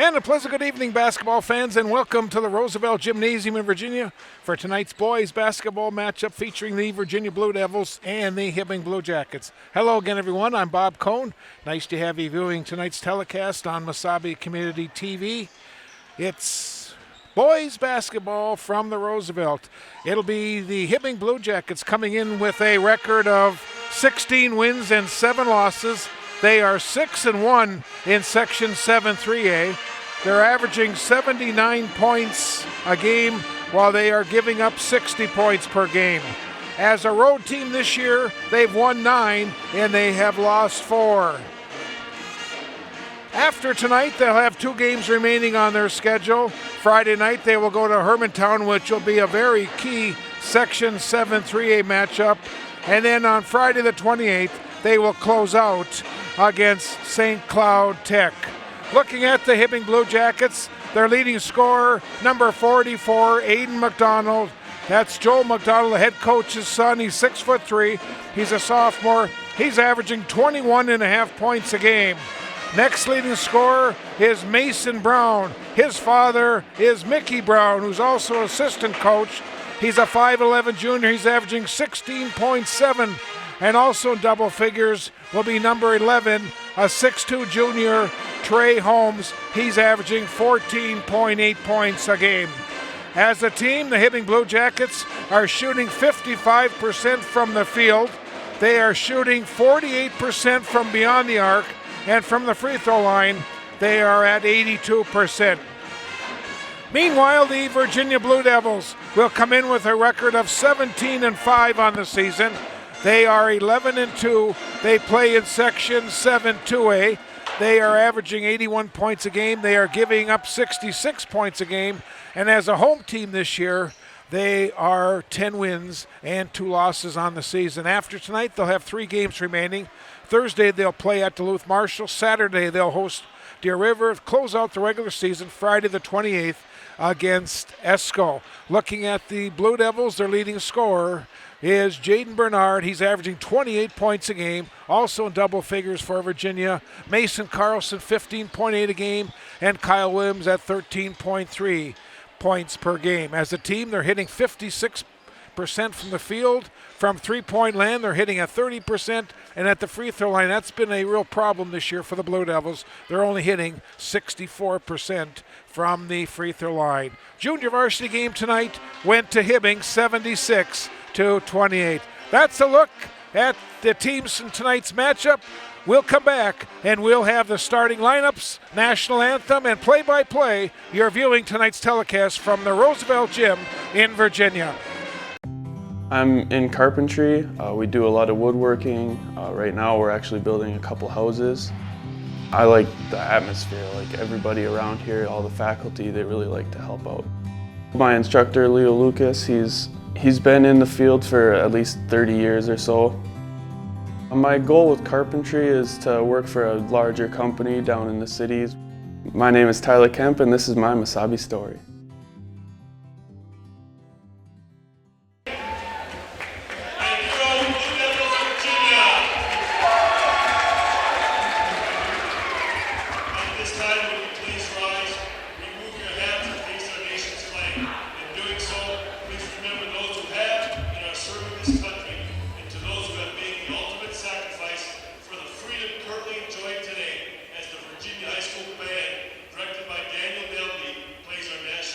And a pleasant good evening, basketball fans, and welcome to the Roosevelt Gymnasium in Virginia for tonight's boys basketball matchup featuring the Virginia Blue Devils and the Hibbing Blue Jackets. Hello again, everyone. I'm Bob Cohn. Nice to have you viewing tonight's telecast on Mesabi Community TV. It's boys basketball from the Roosevelt. It'll be the Hibbing Blue Jackets coming in with a record of 16 wins and 7 losses. They are 6-1 in Section 7-3A. They're averaging 79 points a game while they are giving up 60 points per game. As a road team this year, they've won 9 and they have lost 4. After tonight, they'll have 2 games remaining on their schedule. Friday night, they will go to Hermantown, which will be a very key Section 7-3A matchup. And then on Friday the 28th, they will close out against St. Cloud Tech. Looking at the Hibbing Blue Jackets, their leading scorer, number 44, Aiden McDonald. That's Joel McDonald, the head coach's son. He's 6'3". He's a sophomore. He's averaging 21.5 points a game. Next leading scorer is Mason Brown. His father is Mickey Brown, who's also assistant coach. He's a 5'11 junior. He's averaging 16.7. And also in double figures will be number 11, a 6'2 junior, Trey Holmes. He's averaging 14.8 points a game. As a team, the Hibbing Blue Jackets are shooting 55% from the field. They are shooting 48% from beyond the arc. And from the free throw line, they are at 82%. Meanwhile, the Virginia Blue Devils will come in with a record of 17-5 on the season. They are 11-2. They play in Section 7-2A. They are averaging 81 points a game. They are giving up 66 points a game. And as a home team this year, they are 10 wins and 2 losses on the season. After tonight, they'll have 3 games remaining. Thursday, they'll play at Duluth Marshall. Saturday, they'll host Deer River, close out the regular season Friday the 28th against Esco. Looking at the Blue Devils, their leading scorer is Jaden Bernard. He's averaging 28 points a game, also in double figures for Virginia. Mason Carlson, 15.8 a game, and Kyle Williams at 13.3 points per game. As a team, they're hitting 56% from the field. From three-point land, they're hitting at 30%, and at the free throw line, that's been a real problem this year for the Blue Devils. They're only hitting 64% from the free throw line. Junior varsity game tonight went to Hibbing 76-28. That's a look at the teams in tonight's matchup. We'll come back and we'll have the starting lineups, national anthem, and play-by-play. You're viewing tonight's telecast from the Roosevelt Gym in Virginia. I'm in carpentry. We do a lot of woodworking. Right now we're actually building a couple houses. I like the atmosphere, like everybody around here, all the faculty, they really like to help out. My instructor, Leo Lucas, he's been in the field for at least 30 years or so. My goal with carpentry is to work for a larger company down in the cities. My name is Tyler Kemp and this is my Mesabi story. High School Band, directed by Daniel Delby, plays our national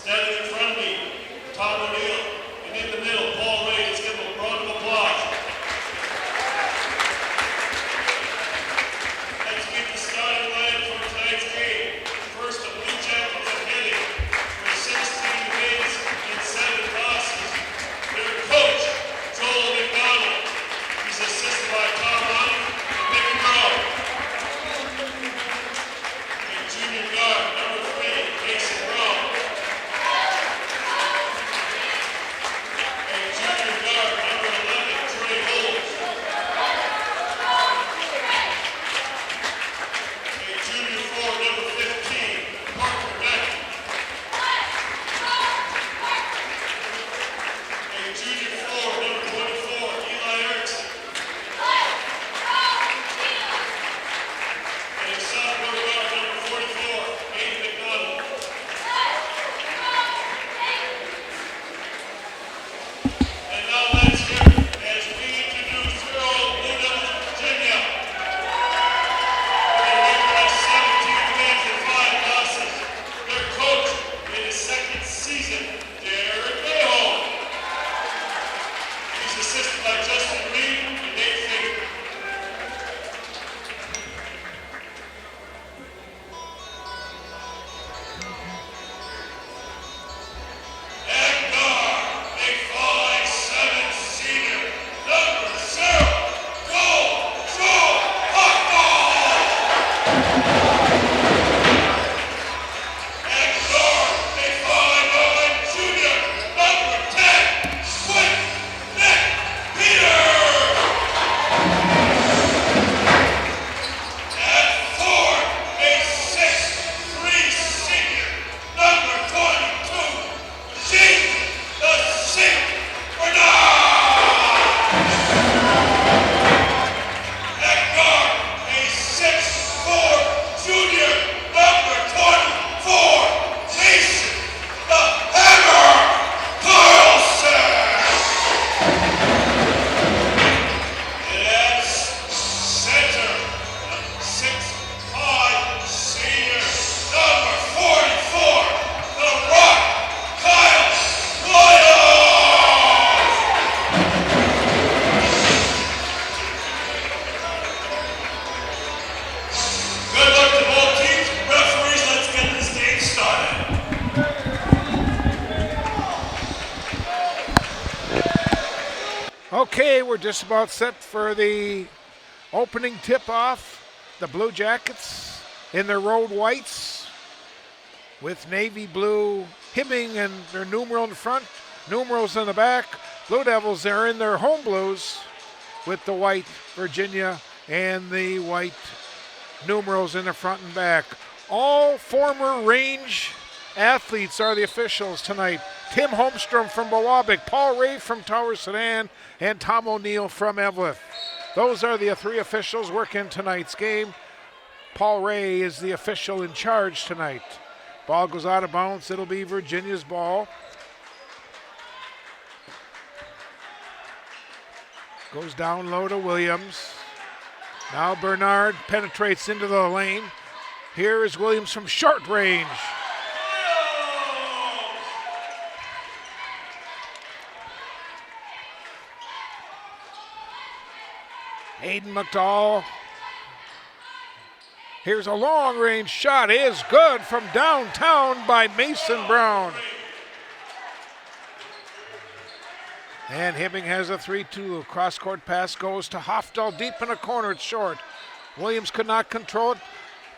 Standing in front of me, Tom O'Neill. And in the middle, Paul Ray. Let's give him a round of applause. Let's get the starting line for tonight's game. First, the Blue Jackets of Hibbing with 16 wins and 7 losses. Their coach, Joel McDonald. He's assisted by Tom Ronnie and Mickey Brown. And junior guard, number 3, Mason Brown. And junior guard, number 11, Trey Holmes. And junior forward, number 15, Parker Beck. And junior forward, number 24, Eli Erickson. And sophomore guard, number 44, Aiden McDonald. And now let's hear it as we introduce your old Blue Devils of Virginia. With a record of 17 wins and 5 losses. Their coach in his second season, Derek Mayholm. He's assisted by Justin Reed and Nate Fagan. Ekdar, big 5'7" senior, number 0, goal, Joel Hucknall. Ekdar, big 5'9" junior, number 10, Swift Nick Peter. At 4, a 6'3" senior, number 22, James the Sink Bernard. Ekdar, a 6'4" junior, number 24, Jason the Hammer Carlson. At center, a 6'5" senior, number 44, The Rock, Kyle Williams. Good luck to both teams. Referees, let's get this game started. Okay, we're just about set for the opening tip-off. The Blue Jackets in their road whites with navy blue Hibbing and their numeral in front, numerals in the back. Blue Devils are in their home blues with the white Virginia and the white numerals in the front and back. All former range athletes are the officials tonight. Tim Holmstrom from Bowabic, Paul Ray from Tower Sedan, and Tom O'Neill from Evelyn. Those are the 3 officials working tonight's game. Paul Ray is the official in charge tonight. Ball goes out of bounds. It'll be Virginia's ball. Goes down low to Williams. Now Bernard penetrates into the lane. Here is Williams from short range. Aiden McDowell. Here's a long range shot. It is good from downtown by Mason Brown. And Hibbing has a 3-2. Cross-court pass goes to Hofdahl deep in a corner. It's short. Williams could not control it.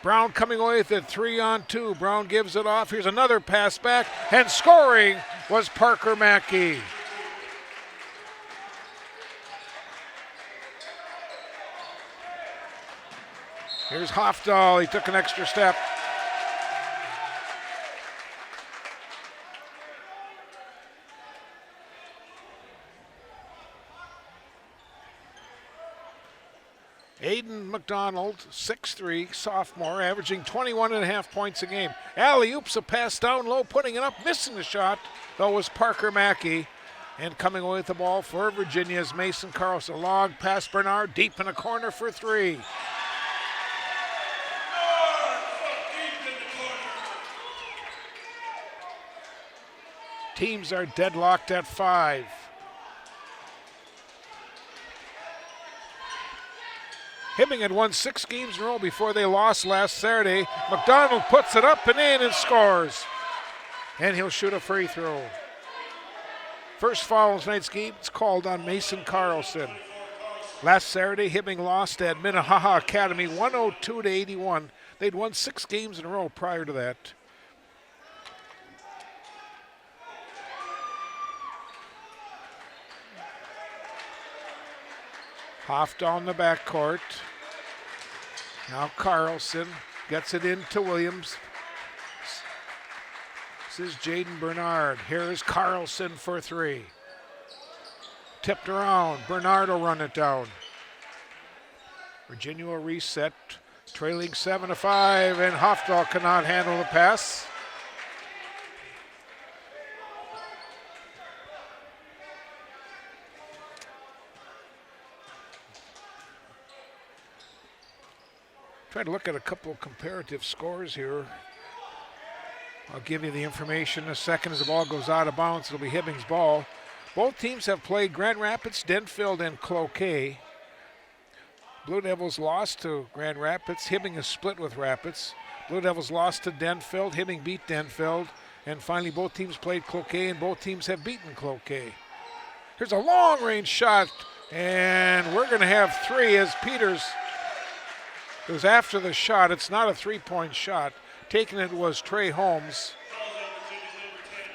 Brown coming away with it, 3-on-2. Brown gives it off. Here's another pass back. And scoring was Parker Mackey. Here's Hofdahl. He took an extra step. Aiden McDonald, 6'3", sophomore, averaging 21.5 points a game. Alley-oops, a pass down low, putting it up, missing the shot, though, was Parker Mackey. And coming away with the ball for Virginia is Mason Carlson. Long pass Bernard, deep in the corner for 3. Teams are deadlocked at 5. Hibbing had won 6 games in a row before they lost last Saturday. McDonald puts it up and in and scores. And he'll shoot a free throw. First foul in tonight's game is called on Mason Carlson. Last Saturday, Hibbing lost at Minnehaha Academy 102-81. They'd won 6 games in a row prior to that. Hoff down the backcourt. Now Carlson gets it into Williams. This is Jaden Bernard. Here's Carlson for 3. Tipped around. Bernard will run it down. Virginia will reset. Trailing 7-5, and Hofdahl cannot handle the pass. Try to look at a couple of comparative scores here. I'll give you the information in a second as the ball goes out of bounds. It'll be Hibbing's ball. Both teams have played Grand Rapids, Denfeld, and Cloquet. Blue Devils lost to Grand Rapids. Hibbing is split with Rapids. Blue Devils lost to Denfeld. Hibbing beat Denfeld. And finally, both teams played Cloquet, and both teams have beaten Cloquet. Here's a long-range shot, and we're going to have 3 as Peters. It was after the shot. It's not a 3-point shot. Taking it was Trey Holmes.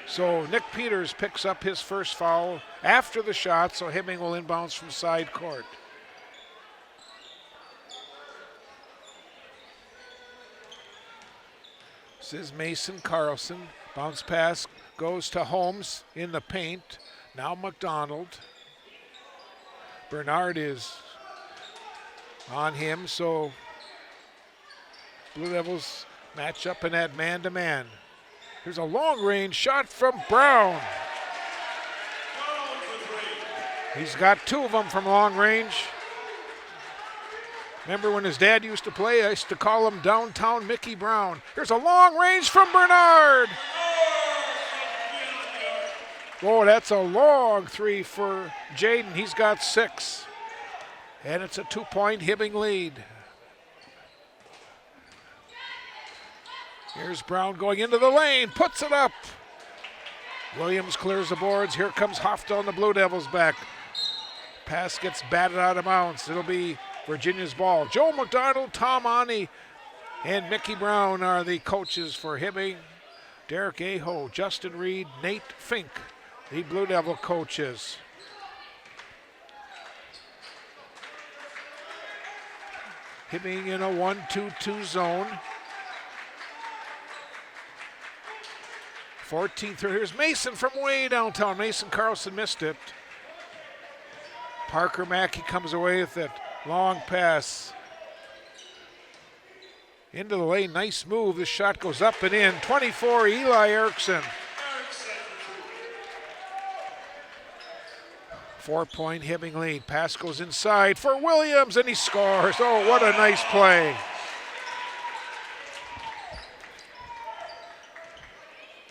So Nick Peters picks up his first foul after the shot, so Hibbing will inbounds from side court. This is Mason Carlson. Bounce pass goes to Holmes in the paint. Now McDonald. Bernard is on him, so Blue Devils match up in that man-to-man. Here's a long-range shot from Brown. He's got 2 of them from long range. Remember when his dad used to play, I used to call him Downtown Mickey Brown. Here's a long range from Bernard. Oh, that's a long 3 for Jaden. He's got 6. And it's a 2-point Hibbing lead. Here's Brown going into the lane, puts it up. Williams clears the boards. Here comes Hofdahl on the Blue Devils back. Pass gets batted out of bounds. It'll be Virginia's ball. Joe McDonald, Tom Ani, and Mickey Brown are the coaches for Hibbing. Derek Aho, Justin Reed, Nate Fink, the Blue Devil coaches. Hibbing in a 1-2-2 zone. 14th, here's Mason from way downtown. Mason Carlson missed it. Parker Mackey comes away with it. Long pass. Into the lane, nice move. This shot goes up and in. 24, Eli Erickson. 4-point Hibbing lead. Pass goes inside for Williams, and he scores. Oh, what a nice play.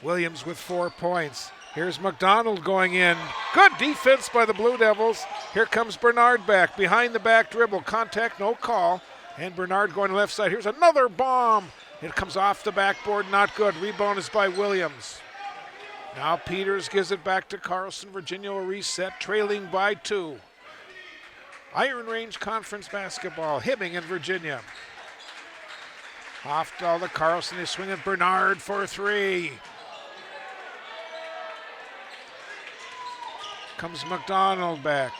Williams with 4 points. Here's McDonald going in. Good defense by the Blue Devils. Here comes Bernard back. Behind the back dribble. Contact, no call. And Bernard going left side. Here's another bomb. It comes off the backboard, not good. Rebound is by Williams. Now Peters gives it back to Carlson. Virginia will reset, trailing by 2. Iron Range Conference basketball. Hibbing and Virginia. Hofdahl to Carlson. They swing at Bernard for 3. Comes McDonald back.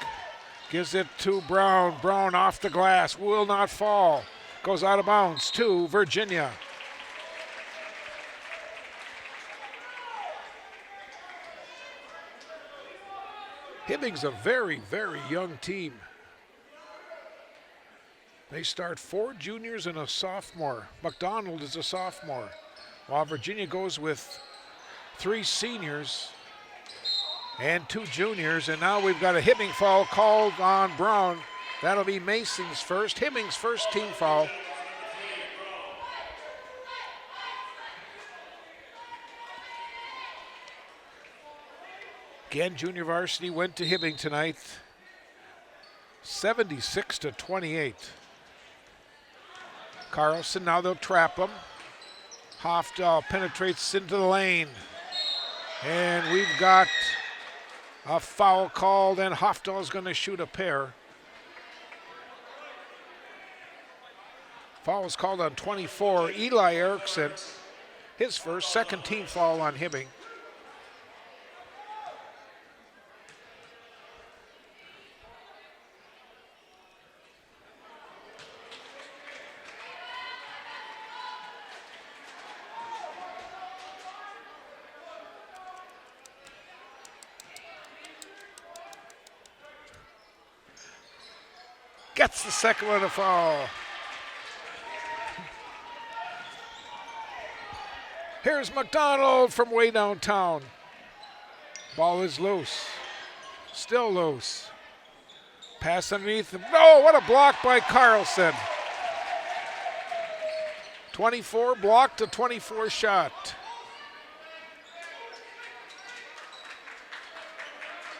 Gives it to Brown. Brown off the glass. Will not fall. Goes out of bounds to Virginia. Hibbing's a very, very young team. They start 4 juniors and a sophomore. McDonald is a sophomore. While Virginia goes with 3 seniors and 2 juniors, and now we've got a Hibbing foul called on Brown. That'll be Mason's first, Hibbing's first team foul. Again, junior varsity went to Hibbing tonight, 76-28. Carlson, now they'll trap him. Hofdahl penetrates into the lane. And we've got a foul called, and Hofdahl's going to shoot a pair. Foul was called on 24, Eli Erickson. His first, second team foul on Hibbing. Gets the second one to foul. Here's McDonald from way downtown. Ball is loose. Still loose. Pass underneath. No, what a block by Carlson. 24 blocked, a 24 shot.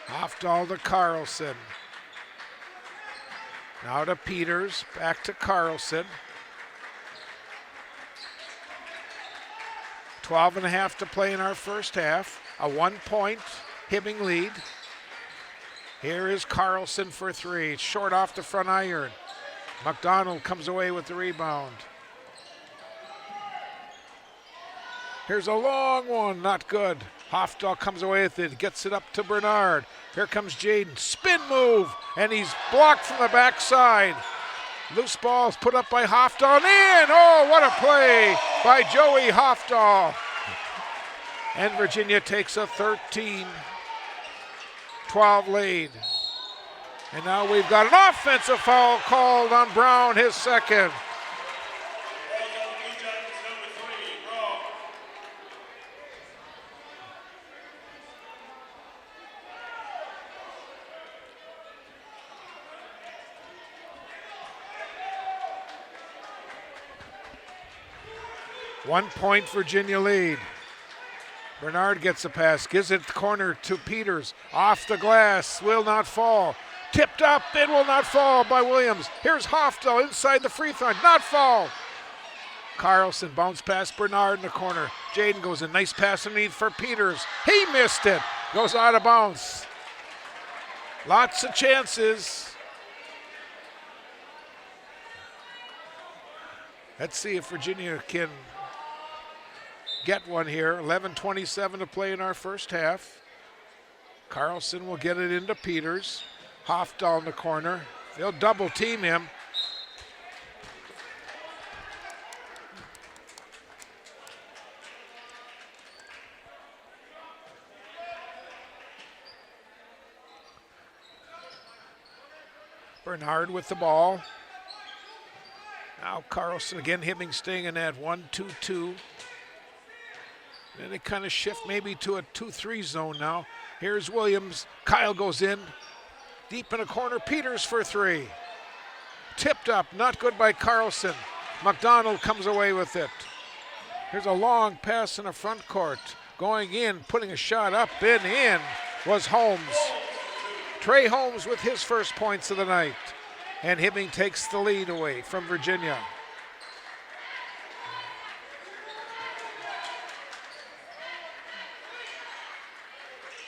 Hofdahl to Carlson. Now to Peters, back to Carlson. 12.5 to play in our first half. A 1-point Hibbing lead. Here is Carlson for three. It's short off the front iron. McDonald comes away with the rebound. Here's a long one, not good. Hofdahl comes away with it, gets it up to Bernard. Here comes Jaden, spin move, and he's blocked from the backside. Loose ball is put up by Hofdahl, and in! Oh, what a play by Joey Hofdahl. And Virginia takes a 13-12 lead. And now we've got an offensive foul called on Brown, his second. One-point Virginia lead. Bernard gets a pass, gives it corner to Peters. Off the glass, will not fall. Tipped up, it will not fall by Williams. Here's Hofdahl inside the free throw, not fall. Carlson bounce past Bernard in the corner. Jaden goes in, nice pass underneath for Peters. He missed it, goes out of bounds. Lots of chances. Let's see if Virginia can get one here. 11:27 to play in our first half. Carlson will get it into Peters. Hofdahl in the corner. They'll double team him. Bernard with the ball. Now Carlson again, Hibbing staying in that 1-2-2. Then they kind of shift maybe to a 2-3 zone now. Here's Williams. Kyle goes in. Deep in a corner. Peters for three. Tipped up. Not good by Carlson. McDonald comes away with it. Here's a long pass in the front court. Going in, putting a shot up and in was Holmes. Trey Holmes with his first points of the night. And Hibbing takes the lead away from Virginia.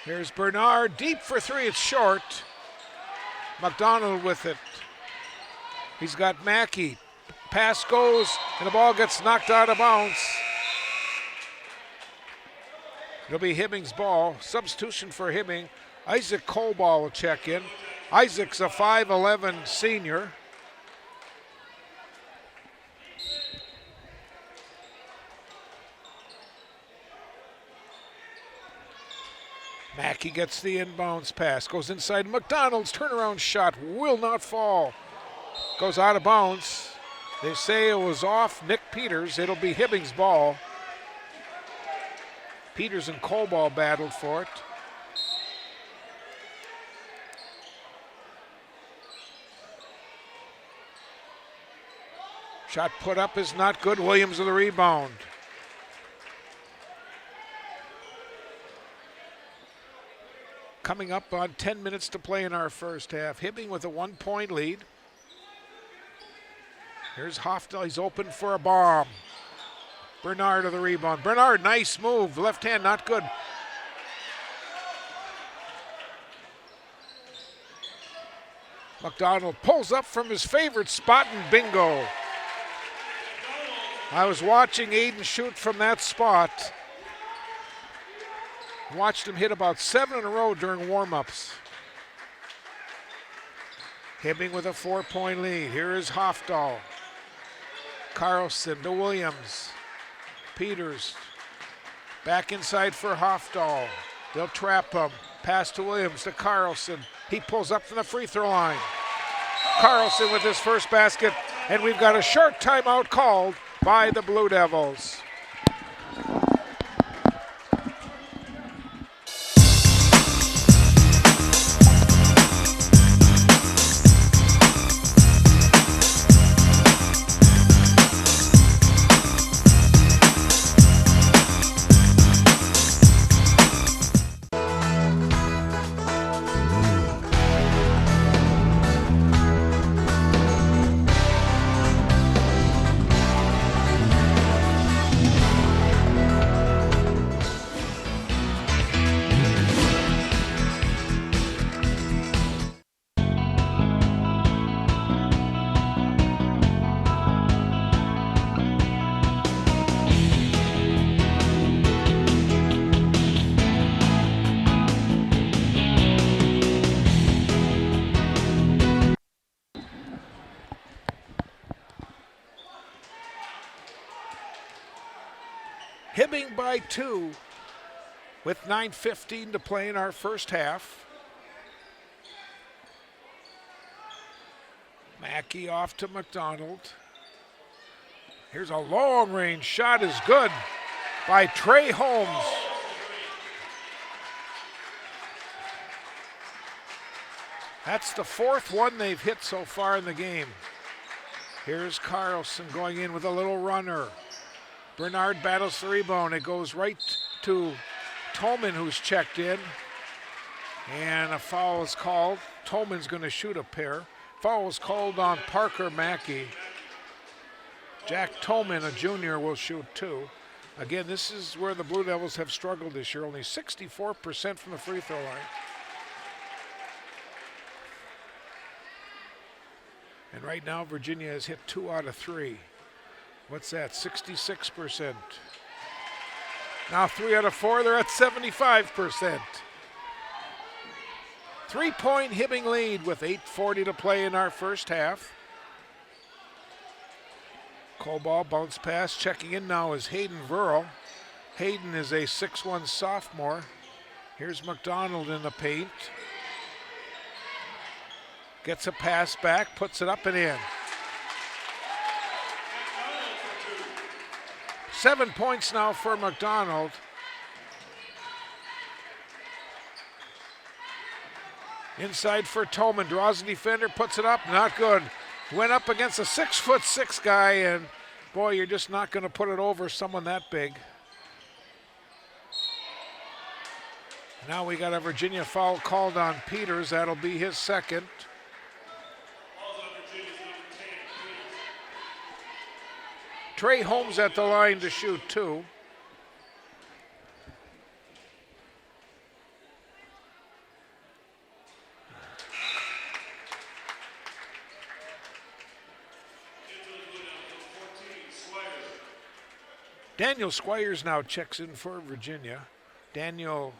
Here's Bernard, deep for three, it's short. McDonald with it. He's got Mackey. Pass goes, and the ball gets knocked out of bounds. It'll be Hibbing's ball. Substitution for Hibbing. Isaac Colball will check in. Isaac's a 5'11 senior. Mackey gets the inbounds pass, goes inside. McDonald's turnaround shot will not fall. Goes out of bounds. They say it was off Nick Peters. It'll be Hibbing's ball. Peters and Colball battled for it. Shot put up is not good. Williams with the rebound. Coming up on 10 minutes to play in our first half. Hibbing with a 1-point lead. Here's Hofdahl, he's open for a bomb. Bernard of the rebound. Bernard, nice move. Left hand, not good. McDonald pulls up from his favorite spot and bingo. I was watching Aiden shoot from that spot. Watched him hit about 7 in a row during warm-ups. Hibbing with a 4-point lead. Here is Hofdahl. Carlson to Williams. Peters back inside for Hofdahl. They'll trap him. Pass to Williams to Carlson. He pulls up from the free throw line. Carlson with his first basket, and we've got a short timeout called by the Blue Devils. Hibbing by 2 with 9:15 to play in our first half. Mackey off to McDonald. Here's a long range shot, is good by Trey Holmes. That's the 4th one they've hit so far in the game. Here's Carlson going in with a little runner. Bernard battles the rebound. It goes right to Tolman, who's checked in. And a foul is called. Tolman's going to shoot a pair. Foul is called on Parker Mackey. Jack Tolman, a junior, will shoot 2. Again, this is where the Blue Devils have struggled this year. Only 64% from the free throw line. And right now, Virginia has hit 2 out of 3. What's that? 66%. Now 3 out of 4, they're at 75%. 3-point Hibbing lead with 8:40 to play in our first half. Coball bounce pass. Checking in now is Hayden Verl. Hayden is a 6'1" sophomore. Here's McDonald in the paint. Gets a pass back, puts it up and in. 7 points now for McDonald. Inside for Tolman, draws the defender, puts it up, not good. Went up against a 6'6" guy, and boy, you're just not going to put it over someone that big. Now we got a Virginia foul called on Peters. That'll be his second. Trey Holmes at the line to shoot 2. Daniel Squires now checks in for Virginia. Daniel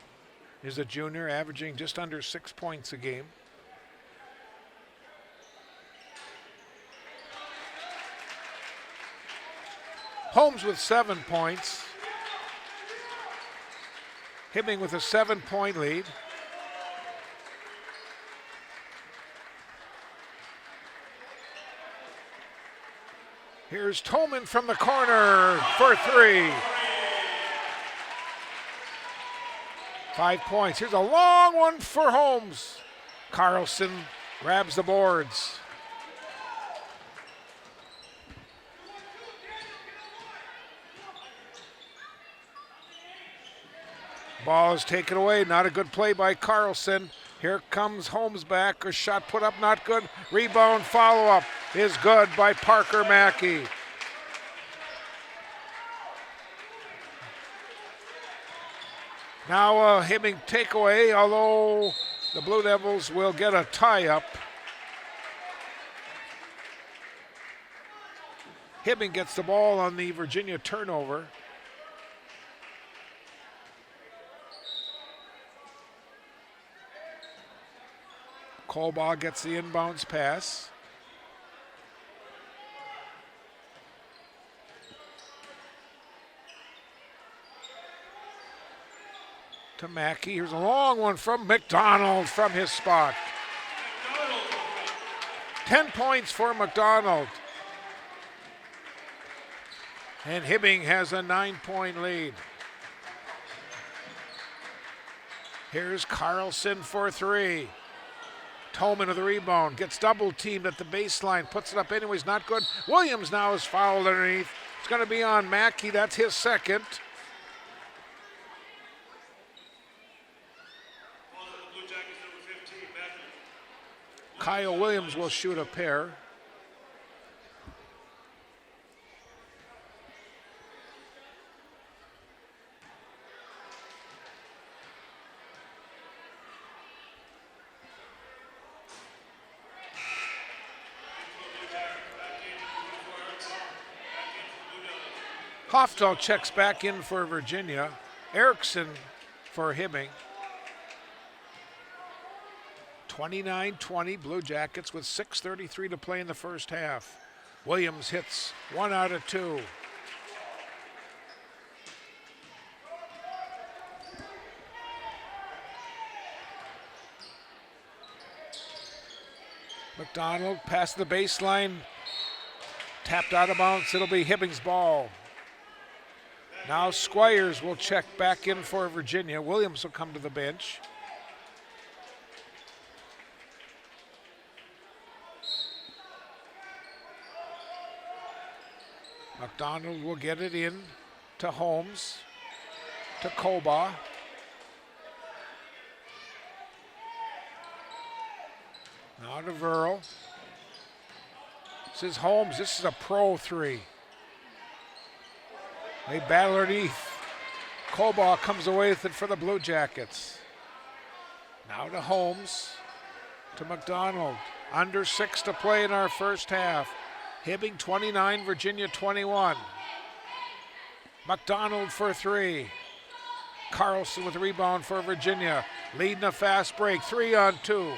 is a junior, averaging just under 6 points a game. Holmes with 7 points. Hibbing with a 7-point lead. Here's Tolman from the corner for 3. 5 points. Here's a long one for Holmes. Carlson grabs the boards. Ball is taken away. Not a good play by Carlson. Here comes Holmes back. A shot put up, not good. Rebound follow-up is good by Parker Mackey. Now a Hibbing takeaway, although the Blue Devils will get a tie-up. Hibbing gets the ball on the Virginia turnover. Kolbaugh gets the inbounds pass. To Mackey. Here's a long one from McDonald from his spot. 10 points for McDonald. And Hibbing has a 9-point lead. Here's Carlson for three. Tolman with the rebound, gets double teamed at the baseline, puts it up anyways, not good. Williams now is fouled underneath. It's going to be on Mackey, that's his second. Kyle Williams will shoot a pair. Hofdahl checks back in for Virginia. Erickson for Hibbing. 29-20 Blue Jackets with 6:33 to play in the first half. Williams hits 1 out of 2. McDonald past the baseline. Tapped out of bounds. It'll be Hibbing's ball. Now Squires will check back in for Virginia. Williams will come to the bench. McDonald will get it in to Holmes, to Kolbaugh. Now to Verl. This is Holmes. This is a pro three. They battle underneath. Kolbaugh comes away with it for the Blue Jackets. Now to Holmes, to McDonald. Under 6 to play in our first half. Hibbing 29, Virginia 21. McDonald for three. Carlson with a rebound for Virginia. Leading a fast break, 3-on-2.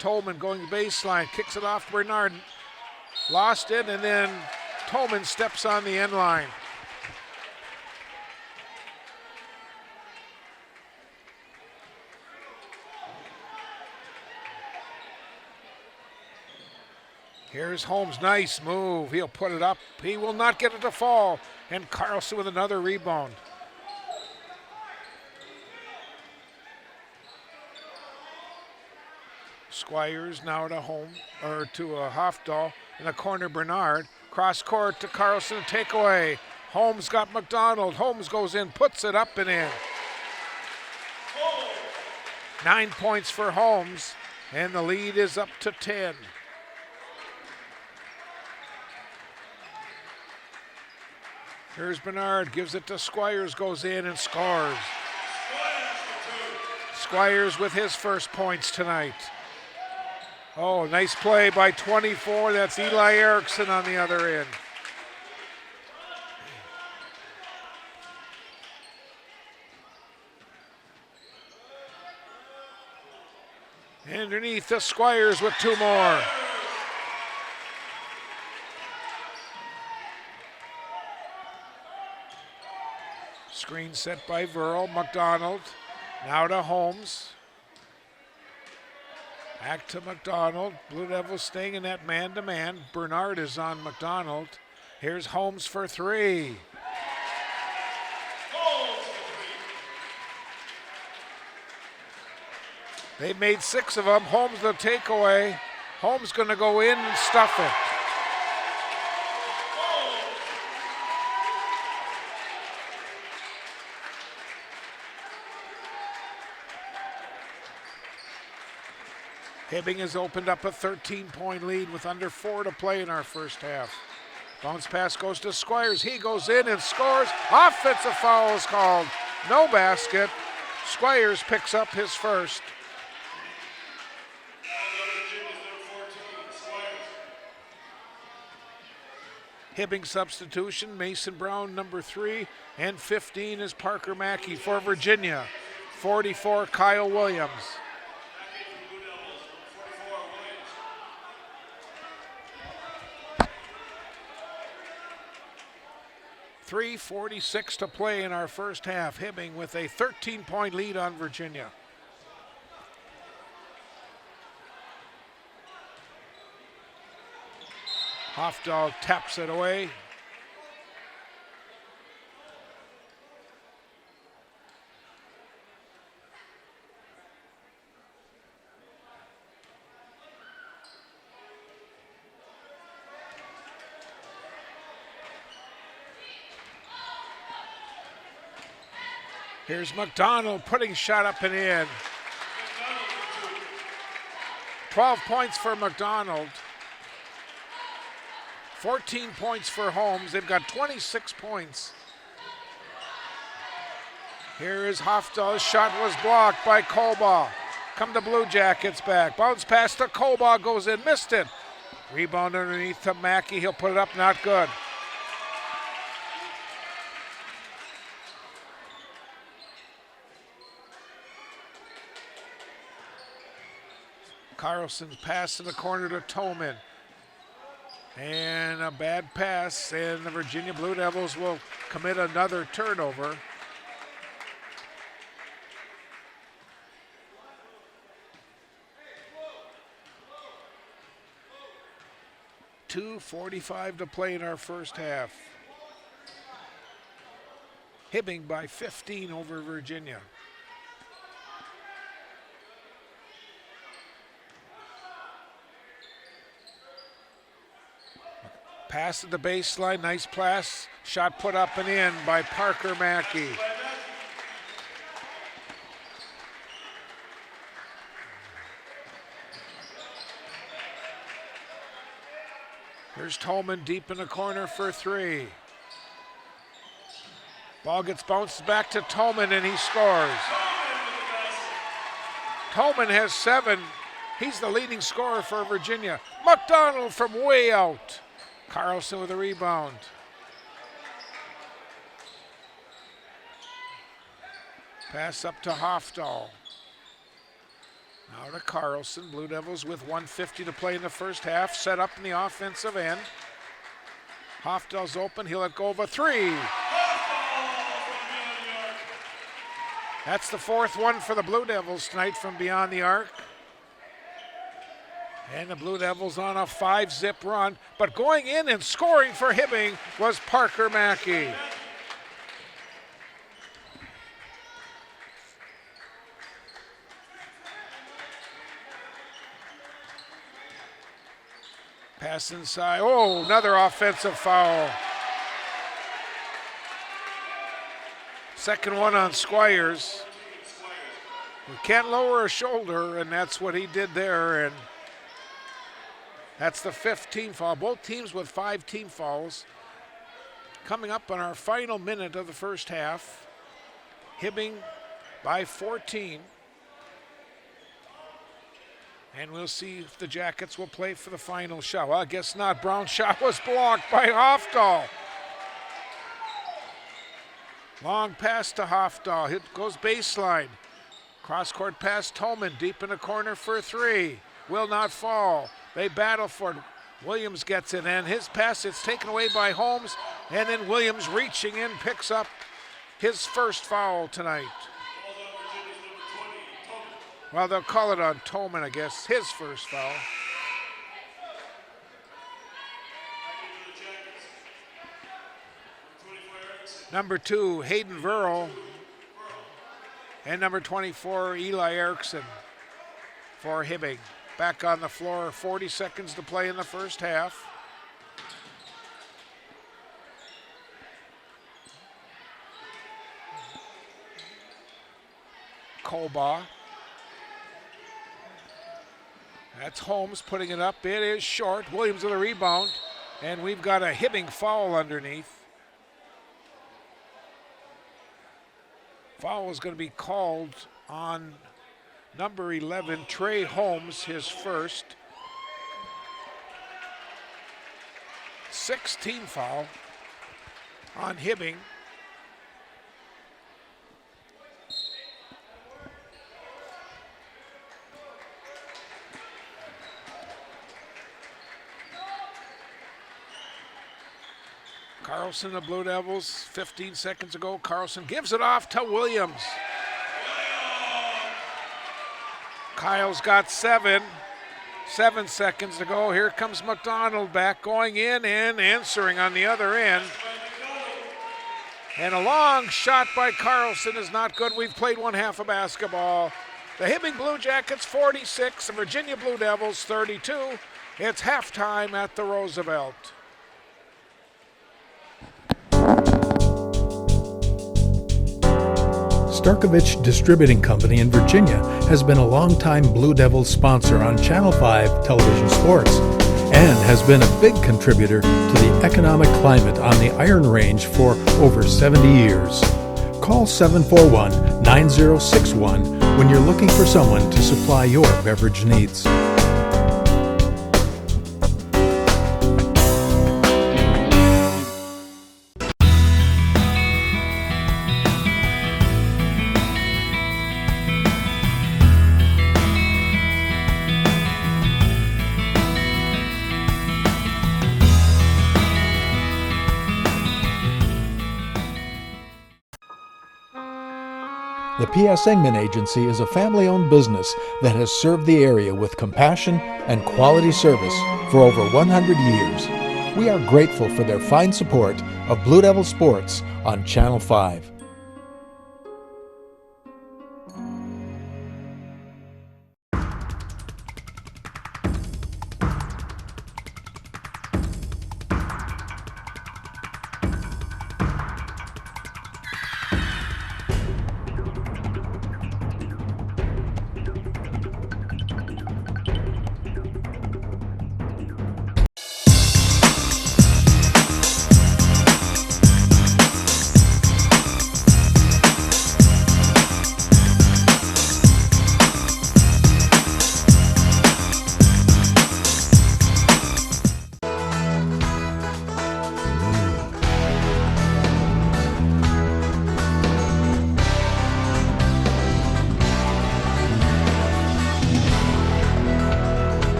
Tolman going baseline, kicks it off to Bernard. Lost it, and then Tolman steps on the end line. Here's Holmes, nice move. He'll put it up. He will not get it to fall. And Carlson with another rebound. Squires now to Hofdahl. In the corner, Bernard. Cross court to Carlson, takeaway. Holmes got McDonald. Holmes goes in, puts it up and in. 9 points for Holmes, and the lead is up to 10. Here's Bernard, gives it to Squires, goes in and scores. Squires with his first points tonight. Oh, nice play by 24. That's Eli Erickson on the other end. Underneath the Squires with 2 more. Screen set by Verl. McDonald. Now to Holmes. Back to McDonald. Blue Devils staying in that man-to-man. Bernard is on McDonald. Here's Holmes for three. They've made 6 of them. Holmes the takeaway. Holmes going to go in and stuff it. Hibbing has opened up a 13-point lead with under 4 to play in our first half. Bounce pass goes to Squires. He goes in and scores. Offensive foul is called. No basket. Squires picks up his first. Hibbing substitution, Mason Brown, number 3, and 15 is Parker Mackey for Virginia. 44, Kyle Williams. 3:46 to play in our first half. Hibbing with a 13-point lead on Virginia. Hofdahl taps it away. Here's McDonald putting shot up and in. 12 points for McDonald. 14 points for Holmes. They've got 26 points. Here is Hofdahl. His shot was blocked by Kolbaugh. Come the Blue Jackets back. Bounce pass to Kolbaugh, goes in, missed it. Rebound underneath to Mackey. He'll put it up, not good. Carlson's pass in the corner to Tolman. And a bad pass, and the Virginia Blue Devils will commit another turnover. .2:45 to play in our first half. Hibbing by 15 over Virginia. Pass at the baseline, nice pass. Shot put up and in by Parker Mackey. Here's Tolman deep in the corner for 3. Ball gets bounced back to Tolman and he scores. Tolman has 7. He's the leading scorer for Virginia. McDonald from way out. Carlson with a rebound. Pass up to Hofdahl. Now to Carlson. Blue Devils with 1:50 to play in the first half. Set up in the offensive end. Hofdahl's open. He'll let go of a 3. That's the 4th one for the Blue Devils tonight from beyond the arc. And the Blue Devils on a 5-zip run. But going in and scoring for Hibbing was Parker Mackey. Pass inside. Oh, another offensive foul. Second one on Squires. He can't lower a shoulder, and that's what he did there. And that's the 5th team foul. Both teams with 5 team fouls. Coming up on our final minute of the first half. Hibbing by 14. And we'll see if the Jackets will play for the final shot. Well, I guess not. Brown's shot was blocked by Hofdahl. Long pass to Hofdahl. It goes baseline. Cross-court pass, Tolman deep in the corner for 3. Will not fall. They battle for it. Williams gets it, and his pass is taken away by Holmes. And then Williams reaching in picks up his first foul tonight. Well, they'll call it on Tolman, I guess. His first foul. Number 2, Hayden Verrill. And number 24, Eli Erickson for Hibbing. Back on the floor, 40 seconds to play in the first half. Kolbaugh. That's Holmes putting it up. It is short. Williams with a rebound. And we've got a Hibbing foul underneath. Foul is going to be called on number 11, Trey Holmes, his first. 16 foul on Hibbing. Carlson, the Blue Devils, 15 seconds ago. Carlson gives it off to Williams. Kyle's got 7. 7 seconds to go. Here comes McDonald back, going in and answering on the other end. And a long shot by Carlson is not good. We've played one half of basketball. The Hibbing Blue Jackets 46, the Virginia Blue Devils 32. It's halftime at the Roosevelt. Starkovich Distributing Company in Virginia has been a longtime Blue Devils sponsor on Channel 5 television sports and has been a big contributor to the economic climate on the Iron Range for over 70 years. Call 741-9061 when you're looking for someone to supply your beverage needs. The P.S. Engman Agency is a family-owned business that has served the area with compassion and quality service for over 100 years. We are grateful for their fine support of Blue Devil Sports on Channel 5.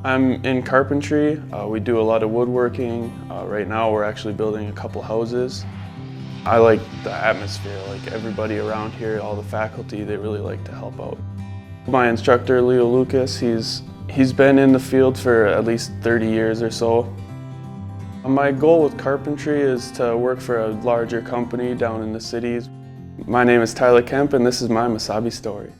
I'm in carpentry. We do a lot of woodworking. Right now we're actually building a couple houses. I like the atmosphere, like everybody around here, all the faculty, they really like to help out. My instructor, Leo Lucas, he's been in the field for at least 30 years or so. My goal with carpentry is to work for a larger company down in the cities. My name is Tyler Kemp and this is my Mesabi story.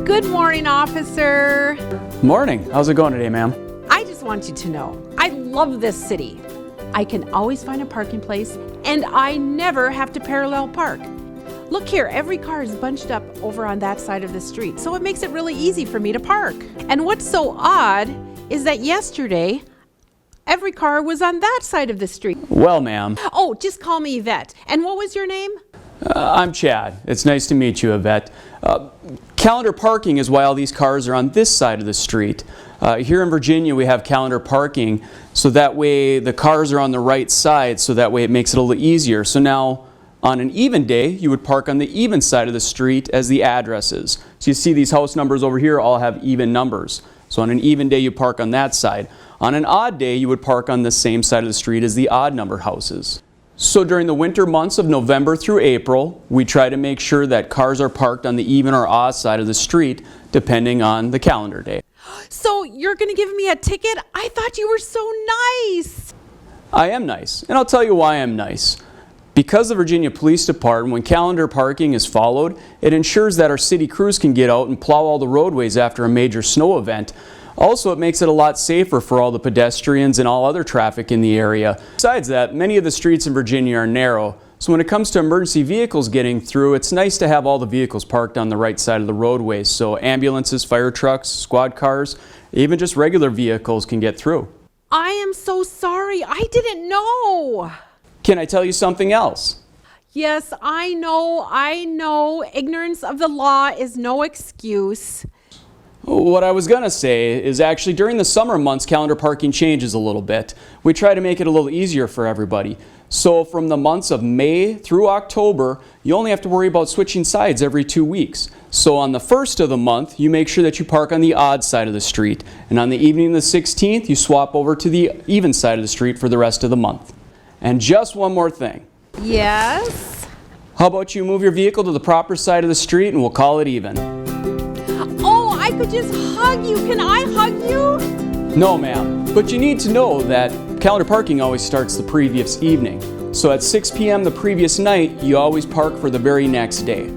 Good morning, officer. Morning. How's it going today, ma'am? I just want you to know, I love this city. I can always find a parking place, and I never have to parallel park. Look here, every car is bunched up over on that side of the street, so it makes it really easy for me to park. And what's so odd is that yesterday, every car was on that side of the street. Well, ma'am. Oh, just call me Yvette. And what was your name? I'm Chad. It's nice to meet you, Yvette. Calendar parking is why all these cars are on this side of the street. Here in Virginia, we have calendar parking, so that way the cars are on the right side, so that way it makes it a little easier. So now, on an even day, you would park on the even side of the street as the addresses. So you see these house numbers over here all have even numbers. So on an even day, you park on that side. On an odd day, you would park on the same side of the street as the odd number houses. So during the winter months of November through April, we try to make sure that cars are parked on the even or odd side of the street, depending on the calendar day. So you're going to give me a ticket? I thought you were so nice. I am nice, and I'll tell you why I'm nice. Because the Virginia Police Department, when calendar parking is followed, it ensures that our city crews can get out and plow all the roadways after a major snow event. Also, it makes it a lot safer for all the pedestrians and all other traffic in the area. Besides that, many of the streets in Virginia are narrow, so when it comes to emergency vehicles getting through, it's nice to have all the vehicles parked on the right side of the roadways, so ambulances, fire trucks, squad cars, even just regular vehicles can get through. I am so sorry. I didn't know. Can I tell you something else? Yes, I know. Ignorance of the law is no excuse. What I was going to say is actually during the summer months, calendar parking changes a little bit. We try to make it a little easier for everybody. So from the months of May through October, you only have to worry about switching sides every 2 weeks. So on the first of the month, you make sure that you park on the odd side of the street. And on the evening of the 16th, you swap over to the even side of the street for the rest of the month. And just one more thing. Yes? How about you move your vehicle to the proper side of the street and we'll call it even. Oh, I could just hug you. Can I hug you? No, ma'am. But you need to know that calendar parking always starts the previous evening. So at 6 p.m. the previous night, you always park for the very next day.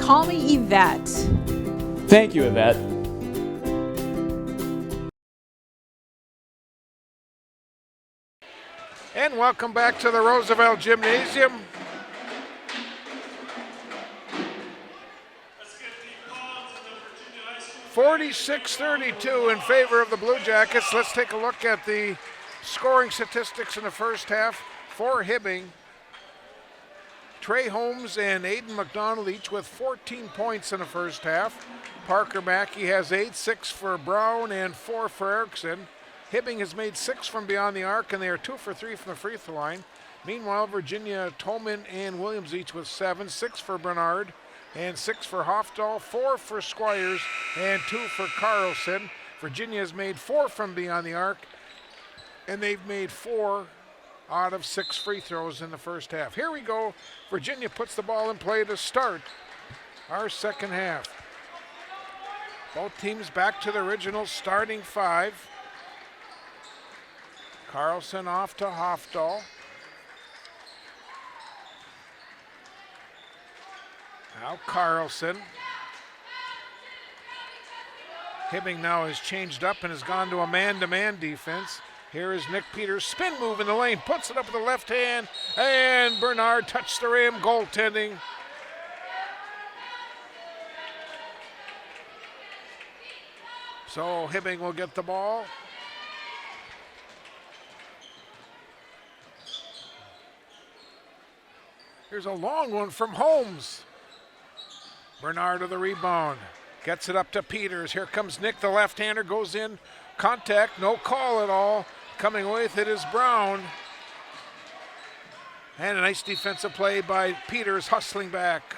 Call me Yvette. Thank you, Yvette. And welcome back to the Roosevelt Gymnasium. Let's get the call to the Virginia High School. 46-32 in favor of the Blue Jackets. Let's take a look at the scoring statistics in the first half for Hibbing. Trey Holmes and Aiden McDonald each with 14 points in the first half. Parker Mackey has 8, 6 for Brown and 4 for Erickson. Hibbing has made 6 from beyond the arc, and they are 2 for 3 from the free throw line. Meanwhile, Virginia, Tolman and Williams each with 7, 6 for Bernard and 6 for Hofdahl, 4 for Squires and 2 for Carlson. Virginia has made 4 from beyond the arc, and they've made 4 out of 6 free throws in the first half. Here we go. Virginia puts the ball in play to start our second half. Both teams back to the original starting 5. Carlson off to Hofdahl. Now Carlson. Hibbing now has changed up and has gone to a man-to-man defense. Here is Nick Peters, spin move in the lane, puts it up with the left hand, and Bernard touched the rim, goaltending. So Hibbing will get the ball. Here's a long one from Holmes. Bernard to the rebound. Gets it up to Peters. Here comes Nick, the left-hander, goes in. Contact, no call at all. Coming with it is Brown. And a nice defensive play by Peters, hustling back.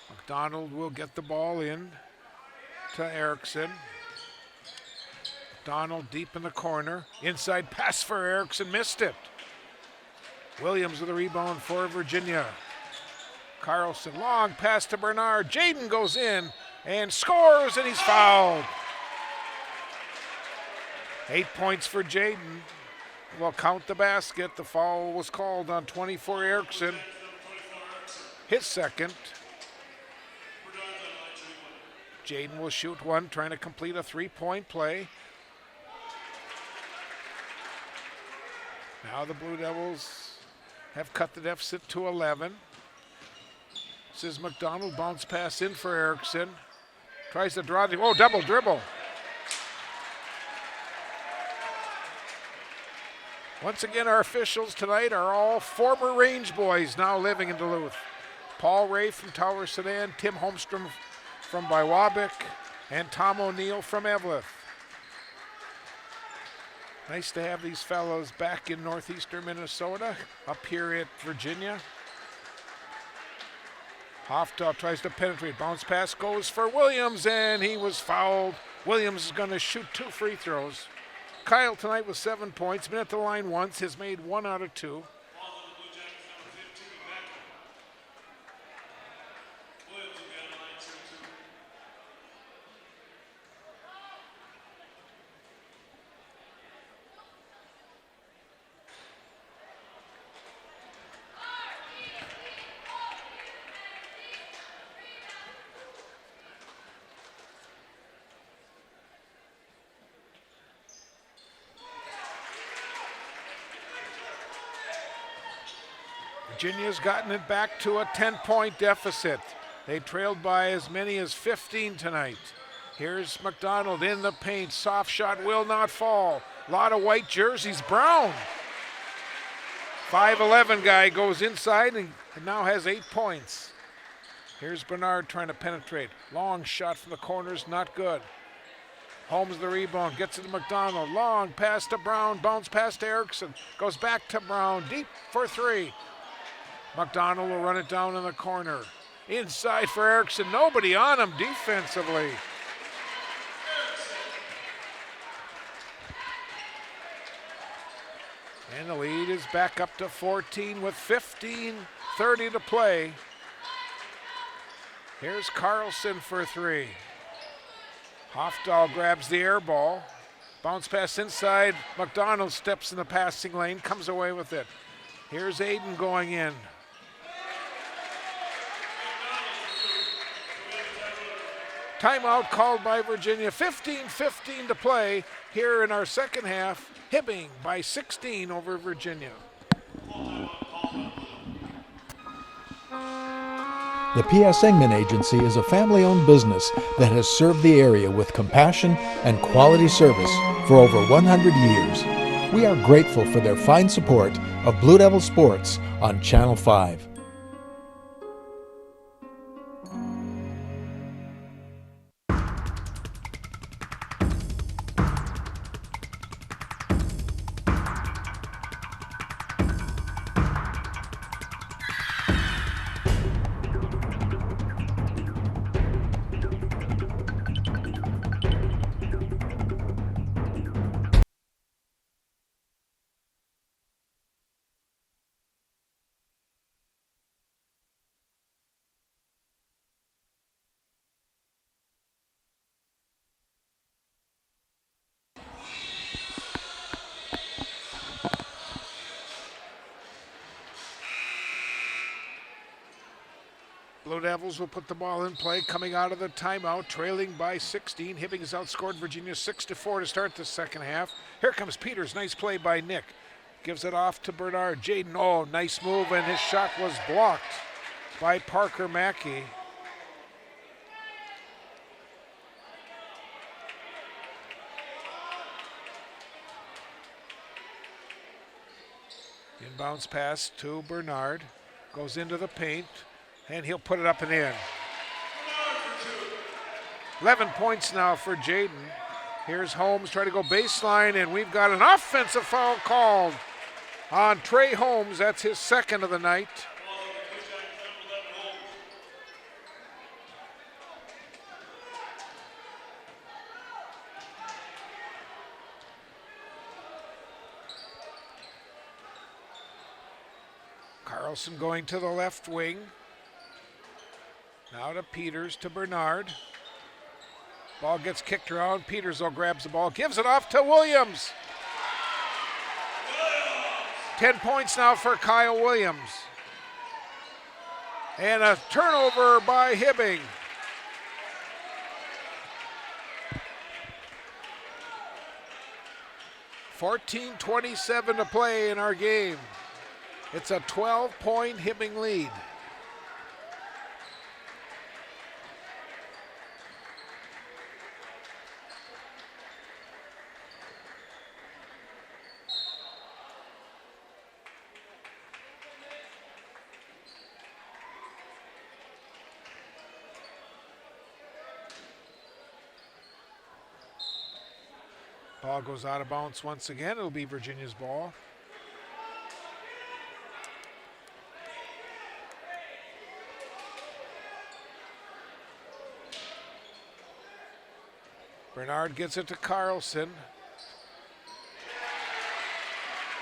McDonald will get the ball in to Erickson. McDonald deep in the corner. Inside pass for Erickson, missed it. Williams with a rebound for Virginia. Carlson, long pass to Bernard. Jaden goes in and scores, and he's fouled. 8 points for Jaden. Will count the basket. The foul was called on 24 Erickson. His second. Jaden will shoot one, trying to complete a 3-point play. Now the Blue Devils have cut the deficit to 11. This is McDonald, bounce pass in for Erickson. Tries to draw, double dribble. Once again, our officials tonight are all former Range boys now living in Duluth. Paul Ray from Tower Sedan, Tim Holmstrom from Biwabic, and Tom O'Neill from Eveleth. Nice to have these fellows back in northeastern Minnesota, up here at Virginia. Hofdahl tries to penetrate. Bounce pass goes for Williams, and he was fouled. Williams is going to shoot 2 free throws. Kyle tonight with 7 points. Been at the line once. Has made 1 out of 2. Virginia's gotten it back to a 10-point deficit. They trailed by as many as 15 tonight. Here's McDonald in the paint. Soft shot will not fall. A lot of white jerseys. Brown. 5'11" guy goes inside and now has 8 points. Here's Bernard trying to penetrate. Long shot from the corners, not good. Holmes the rebound, gets it to McDonald. Long pass to Brown, bounce pass to Erickson. Goes back to Brown, deep for 3. McDonald will run it down in the corner. Inside for Erickson, nobody on him defensively. And the lead is back up to 14 with 15:30 to play. Here's Carlson for 3. Hofdahl grabs the air ball. Bounce pass inside. McDonald steps in the passing lane, comes away with it. Here's Aiden going in. Timeout called by Virginia. 15:15 to play here in our second half. Hibbing by 16 over Virginia. The P.S. Engman Agency is a family-owned business that has served the area with compassion and quality service for over 100 years. We are grateful for their fine support of Blue Devil Sports on Channel 5. Blue Devils will put the ball in play coming out of the timeout, trailing by 16. Hibbing has outscored Virginia 6-4 to start the second half. Here comes Peters. Nice play by Nick. Gives it off to Bernard. Jaden, oh, nice move, and his shot was blocked by Parker Mackey. Inbounds pass to Bernard. Goes into the paint. And he'll put it up and in. 11 points now for Jaden. Here's Holmes trying to go baseline, and we've got an offensive foul called on Trey Holmes. That's his second of the night. Carlson going to the left wing. Now to Peters, to Bernard. Ball gets kicked around. Peters though grabs the ball, gives it off to Williams. 10 points now for Kyle Williams. And a turnover by Hibbing. $14:27 to play in our game. It's a 12-point Hibbing lead. Ball goes out of bounds once again. It'll be Virginia's ball. Bernard gets it to Carlson.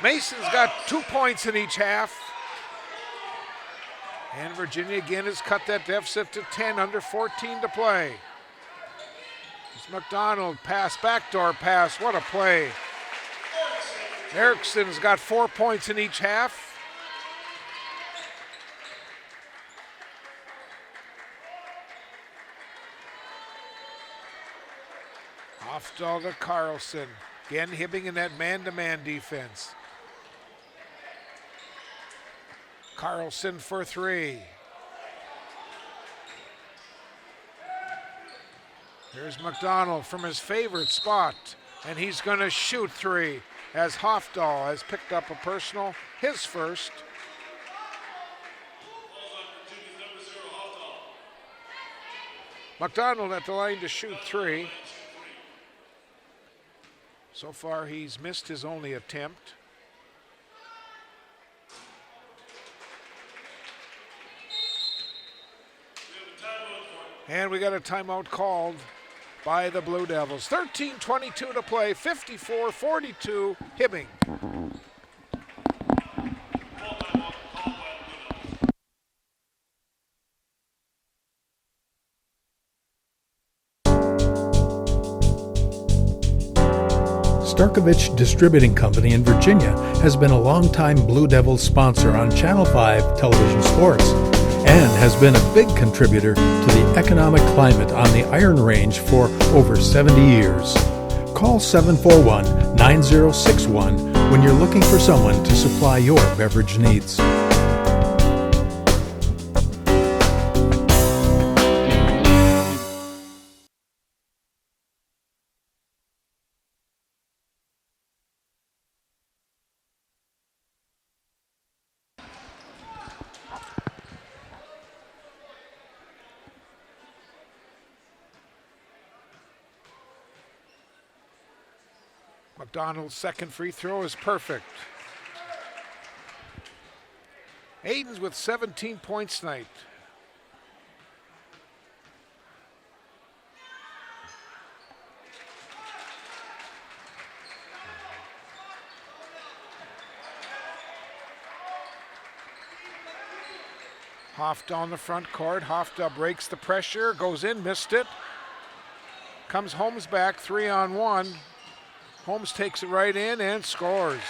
Mason's got 2 points in each half. And Virginia again has cut that deficit to 10, under 14 to play. It's McDonald, pass, backdoor pass, what a play. Erickson's got 4 points in each half. Hofdahl to Carlson. Again, Hibbing in that man-to-man defense. Carlson for three. Here's McDonald from his favorite spot, and he's going to shoot three as Hofdahl has picked up a personal, his first. McDonald at the line to shoot three. So far, he's missed his only attempt. And we got a timeout called by the Blue Devils. 13:22 to play, 54-42, Hibbing. Starkovich Distributing Company in Virginia has been a longtime Blue Devils sponsor on Channel 5 television sports and has been a big contributor to the economic climate on the Iron Range for over 70 years. Call 741-9061 when you're looking for someone to supply your beverage needs. McDonald's second free throw is perfect. Aiden's with 17 points tonight. Hofdahl in the front court. Hofdahl breaks the pressure, goes in, missed it. Comes Holmes back, 3-on-1. Holmes takes it right in and scores.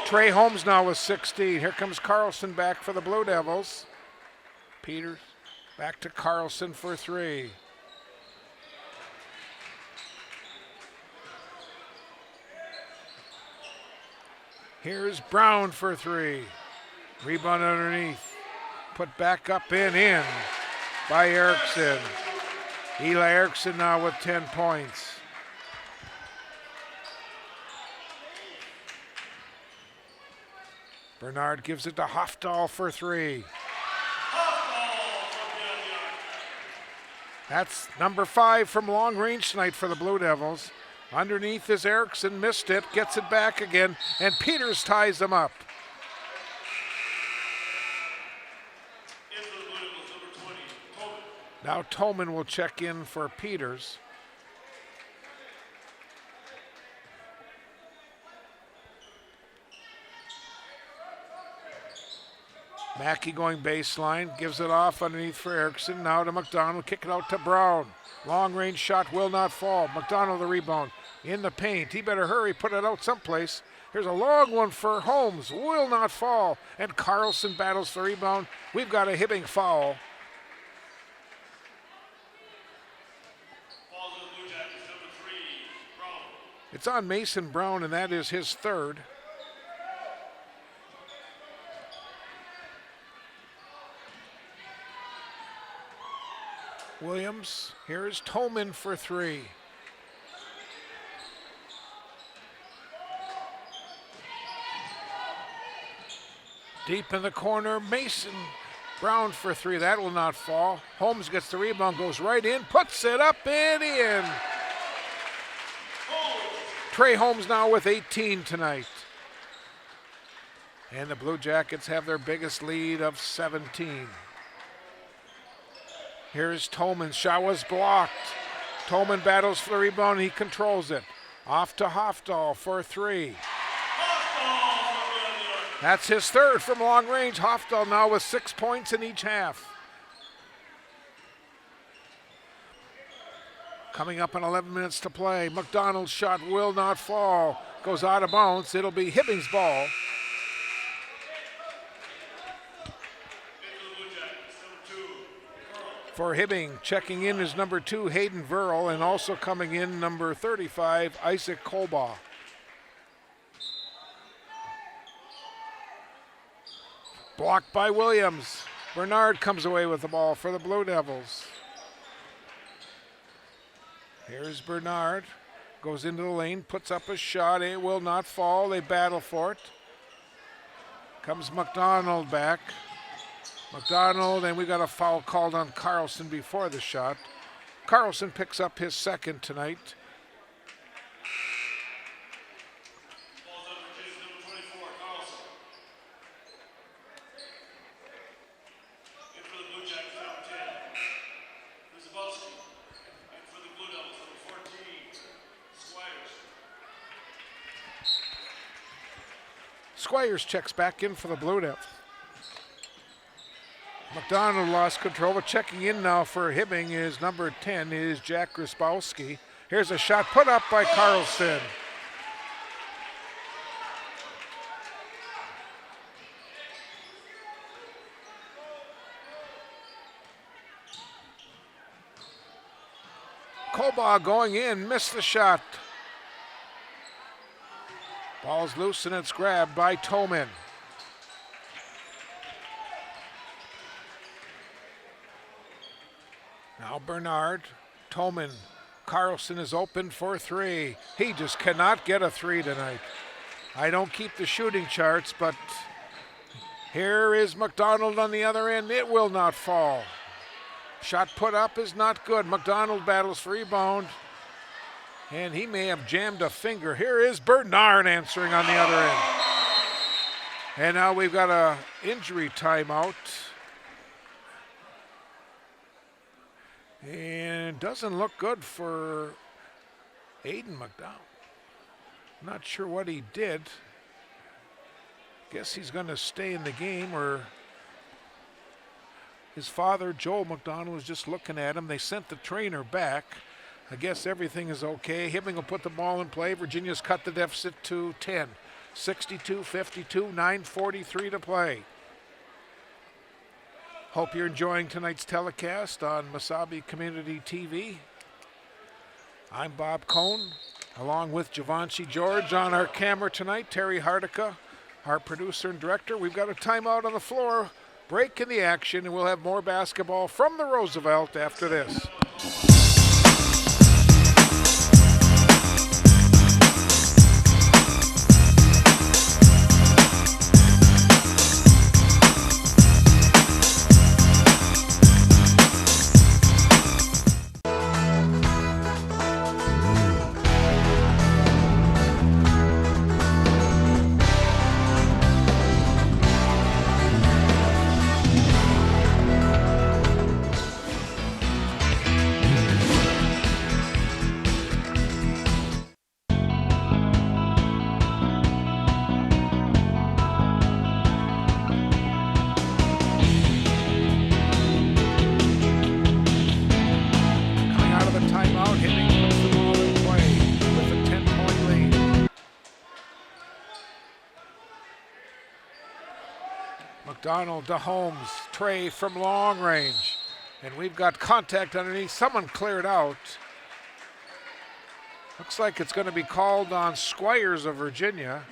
Trey Holmes now with 16. Here comes Carlson back for the Blue Devils. Peters back to Carlson for three. Here's Brown for three. Rebound underneath. Put back up and in by Erickson. Eli Erickson now with 10 points. Bernard gives it to Hofdahl for three. That's number 5 from long range tonight for the Blue Devils. Underneath is Erickson, missed it, gets it back again, and Peters ties them up. Now Tolman will check in for Peters. Mackey going baseline, gives it off underneath for Erickson. Now to McDonald, kick it out to Brown. Long range shot will not fall. McDonald the rebound in the paint. He better hurry, put it out someplace. Here's a long one for Holmes, will not fall. And Carlson battles the rebound. We've got a Hibbing foul. It's on Mason Brown, and that is his third. Williams, here's Tolman for three. Deep in the corner, Mason Brown for three. That will not fall. Holmes gets the rebound, goes right in, puts it up and in. Trey Holmes now with 18 tonight. And the Blue Jackets have their biggest lead of 17. Here's Tolman. Shot was blocked. Tolman battles for the rebound. He controls it. Off to Hofdahl for 3. That's his third from long range. Hofdahl now with 6 points in each half. Coming up in 11 minutes to play. McDonald's shot will not fall. Goes out of bounds. It'll be Hibbing's ball. For Hibbing, checking in is number 2, Hayden Verrill, and also coming in number 35, Isaac Kolbaugh. Blocked by Williams. Bernard comes away with the ball for the Blue Devils. Here's Bernard. Goes into the lane, puts up a shot. It will not fall. They battle for it. Comes McDonald back. McDonald, and we got a foul called on Carlson before the shot. Carlson picks up his second tonight. Squires checks back in for the Blue Devils. McDonald lost control, but checking in now for Hibbing is number 10, is Jack Grzybowski. Here's a shot put up by Carlson. Kolbaugh going in, missed the shot. Ball's loose and it's grabbed by Tolman. Now Bernard, Tolman, Carlson is open for 3. He just cannot get a 3 tonight. I don't keep the shooting charts, but here is McDonald on the other end. It will not fall. Shot put up is not good. McDonald battles for rebound, and he may have jammed a finger. Here is Bernard answering on the other end. And now we've got a injury timeout. And it doesn't look good for Aiden McDowell. Not sure what he did. Guess he's going to stay in the game, or his father, Joel McDonald, was just looking at him. They sent the trainer back. I guess everything is okay. Hibbing will put the ball in play. Virginia's cut the deficit to 10. 62-52, 9:43 to play. Hope you're enjoying tonight's telecast on Mesabi Community TV. I'm Bob Cohn, along with Javanshi George on our camera tonight. Terry Hardica, our producer and director. We've got a timeout on the floor, break in the action, and we'll have more basketball from the Roosevelt after this. McDonald to Holmes, Trey from long range. And we've got contact underneath. Someone cleared out. Looks like it's going to be called on Squires of Virginia.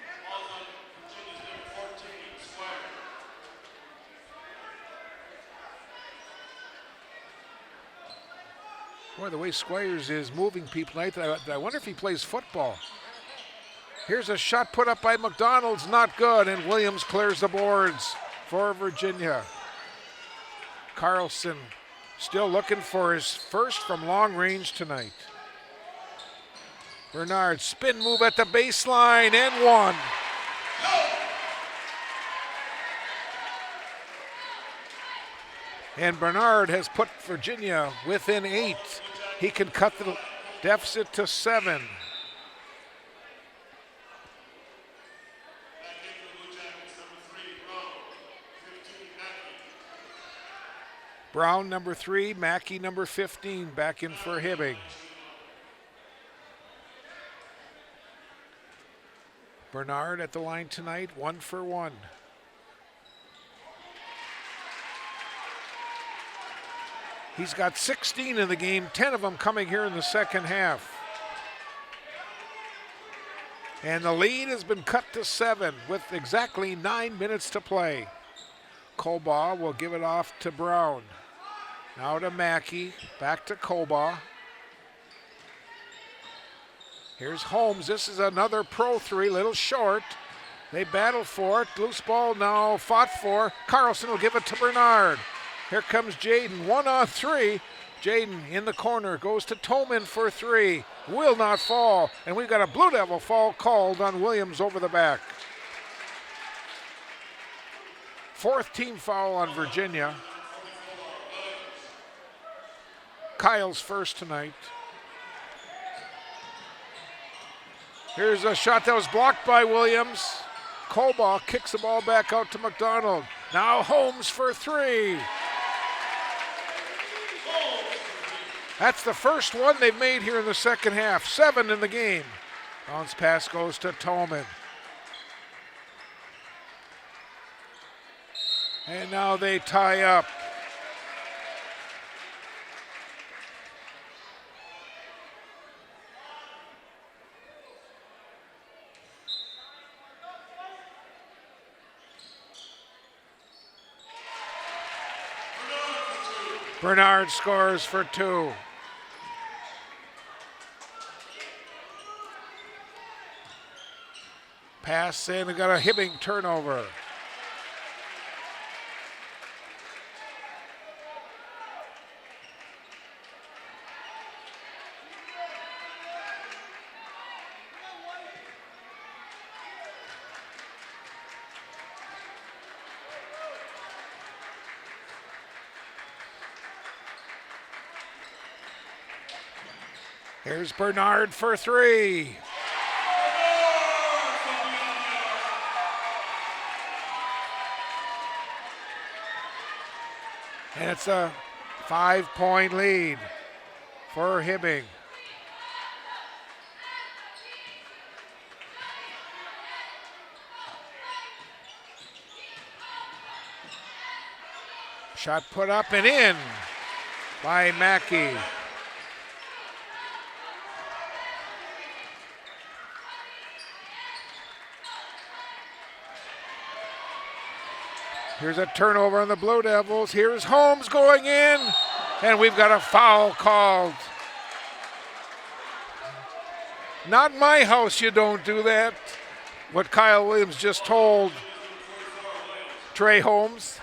Boy, the way Squires is moving people tonight, I wonder if he plays football. Here's a shot put up by McDonald's, not good, and Williams clears the boards for Virginia. Carlson still looking for his first from long range tonight. Bernard spin move at the baseline and one. And Bernard has put Virginia within 8. He can cut the deficit to 7. Brown number 3, Mackey number 15 back in for Hibbing. Bernard at the line tonight, 1 for 1. He's got 16 in the game, 10 of them coming here in the second half. And the lead has been cut to 7 with exactly 9 minutes to play. Koba will give it off to Brown. Now to Mackey, back to Koba. Here's Holmes. This is another pro 3, little short. They battle for it. Loose ball now fought for. Carlson will give it to Bernard. Here comes Jaden, 1 on 3. Jaden in the corner, goes to Toman for 3. Will not fall, and we've got a Blue Devil foul called on Williams over the back. 4th team foul on Virginia. Kyle's first tonight. Here's a shot that was blocked by Williams. Koba kicks the ball back out to McDonald. Now Holmes for 3. That's the first one they've made here in the second half. 7 in the game. Bounce pass goes to Tolman. And now they tie up. Bernard scores for 2. Pass in, we got a Hibbing turnover. Here's Bernard for 3. And it's a 5-point lead for Hibbing. Shot put up and in by Mackey. Here's a turnover on the Blue Devils. Here's Holmes going in, and we've got a foul called. Not in my house, you don't do that. What Kyle Williams just told Trey Holmes.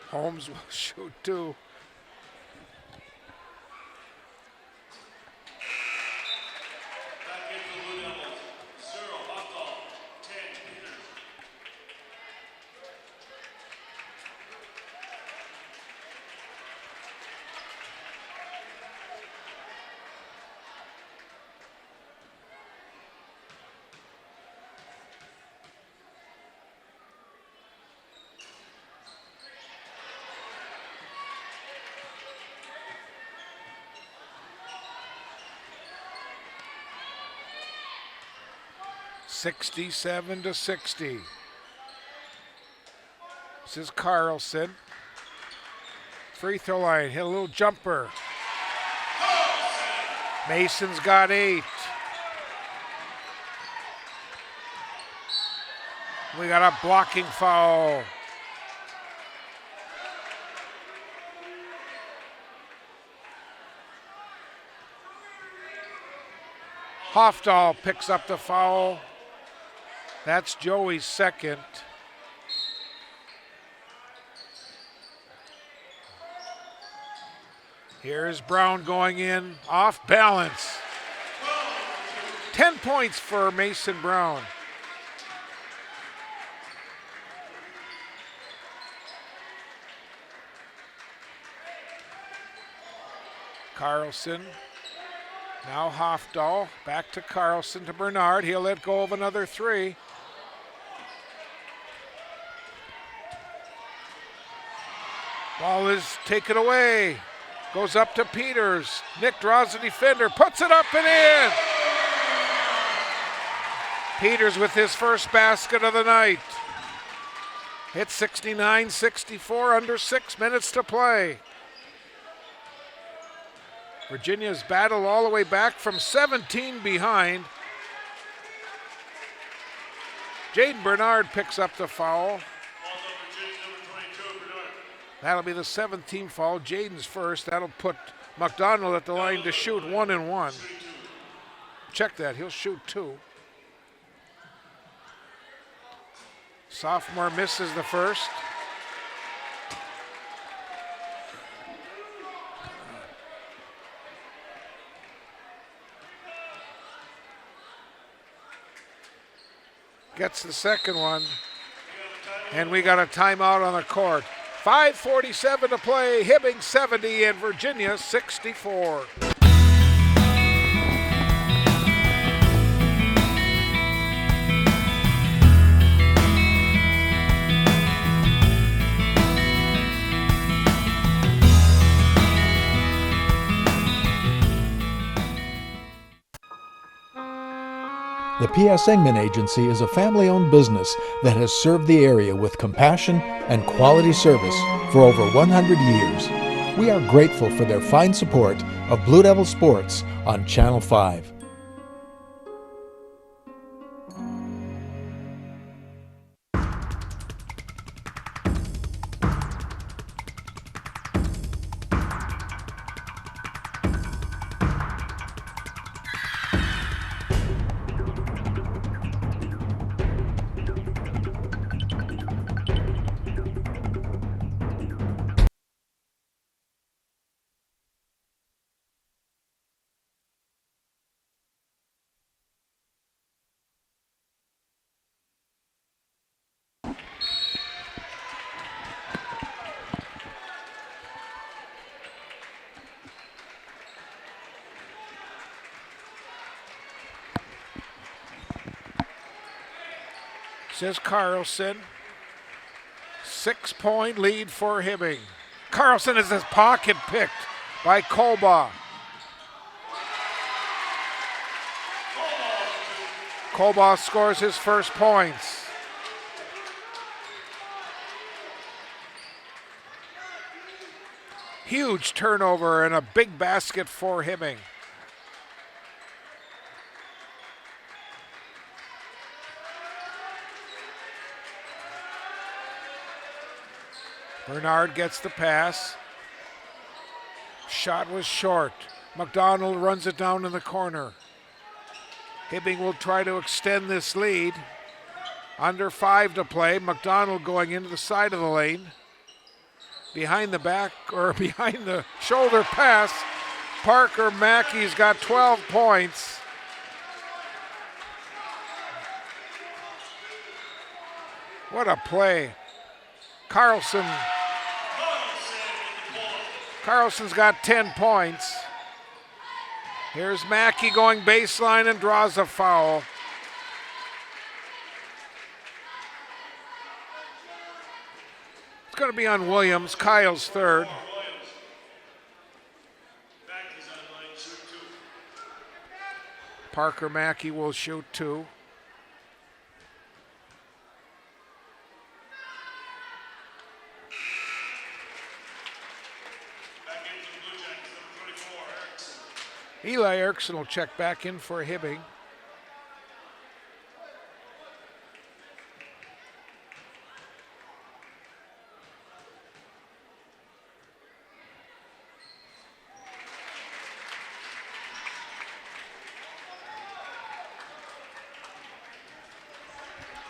Holmes will shoot 2. $67-60. This is Carlson. Free throw line, hit a little jumper. Mason's got 8. We got a blocking foul. Hofdahl picks up the foul. That's Joey's second. Here's Brown going in, off balance. 10 points for Mason Brown. Carlson, now Hofdahl, back to Carlson, to Bernard. He'll let go of another three. Ball is taken away. Goes up to Peters. Nick draws the defender, puts it up and in. Peters with his first basket of the night. Hits 69-64, under 6 minutes to play. Virginia's battled all the way back from 17 behind. Jaden Bernard picks up the foul. That'll be the 7th team foul. Jaden's first. That'll put McDonald at the line to shoot 1 and 1. Check that. He'll shoot 2. Sophomore misses the first. Gets the second one. And we got a timeout on the court. 5:47 to play. Hibbing 70 and Virginia 64. The P.S. Engman Agency is a family-owned business that has served the area with compassion and quality service for over 100 years. We are grateful for their fine support of Blue Devil Sports on Channel 5. Says Carlson. 6-point lead for Hibbing. Carlson has his pocket picked by Kolba. Kolba scores his first points. Huge turnover and a big basket for Hibbing. Bernard gets the pass. Shot was short. McDonald runs it down in the corner. Hibbing will try to extend this lead. Under 5 to play. McDonald going into the side of the lane. Behind the back, or behind the shoulder pass. Parker Mackey's got 12 points. What a play. Carlson's got 10 points. Here's Mackey going baseline and draws a foul. It's going to be on Williams, Kyle's third. Parker Mackey will shoot 2. Eli Erickson will check back in for Hibbing.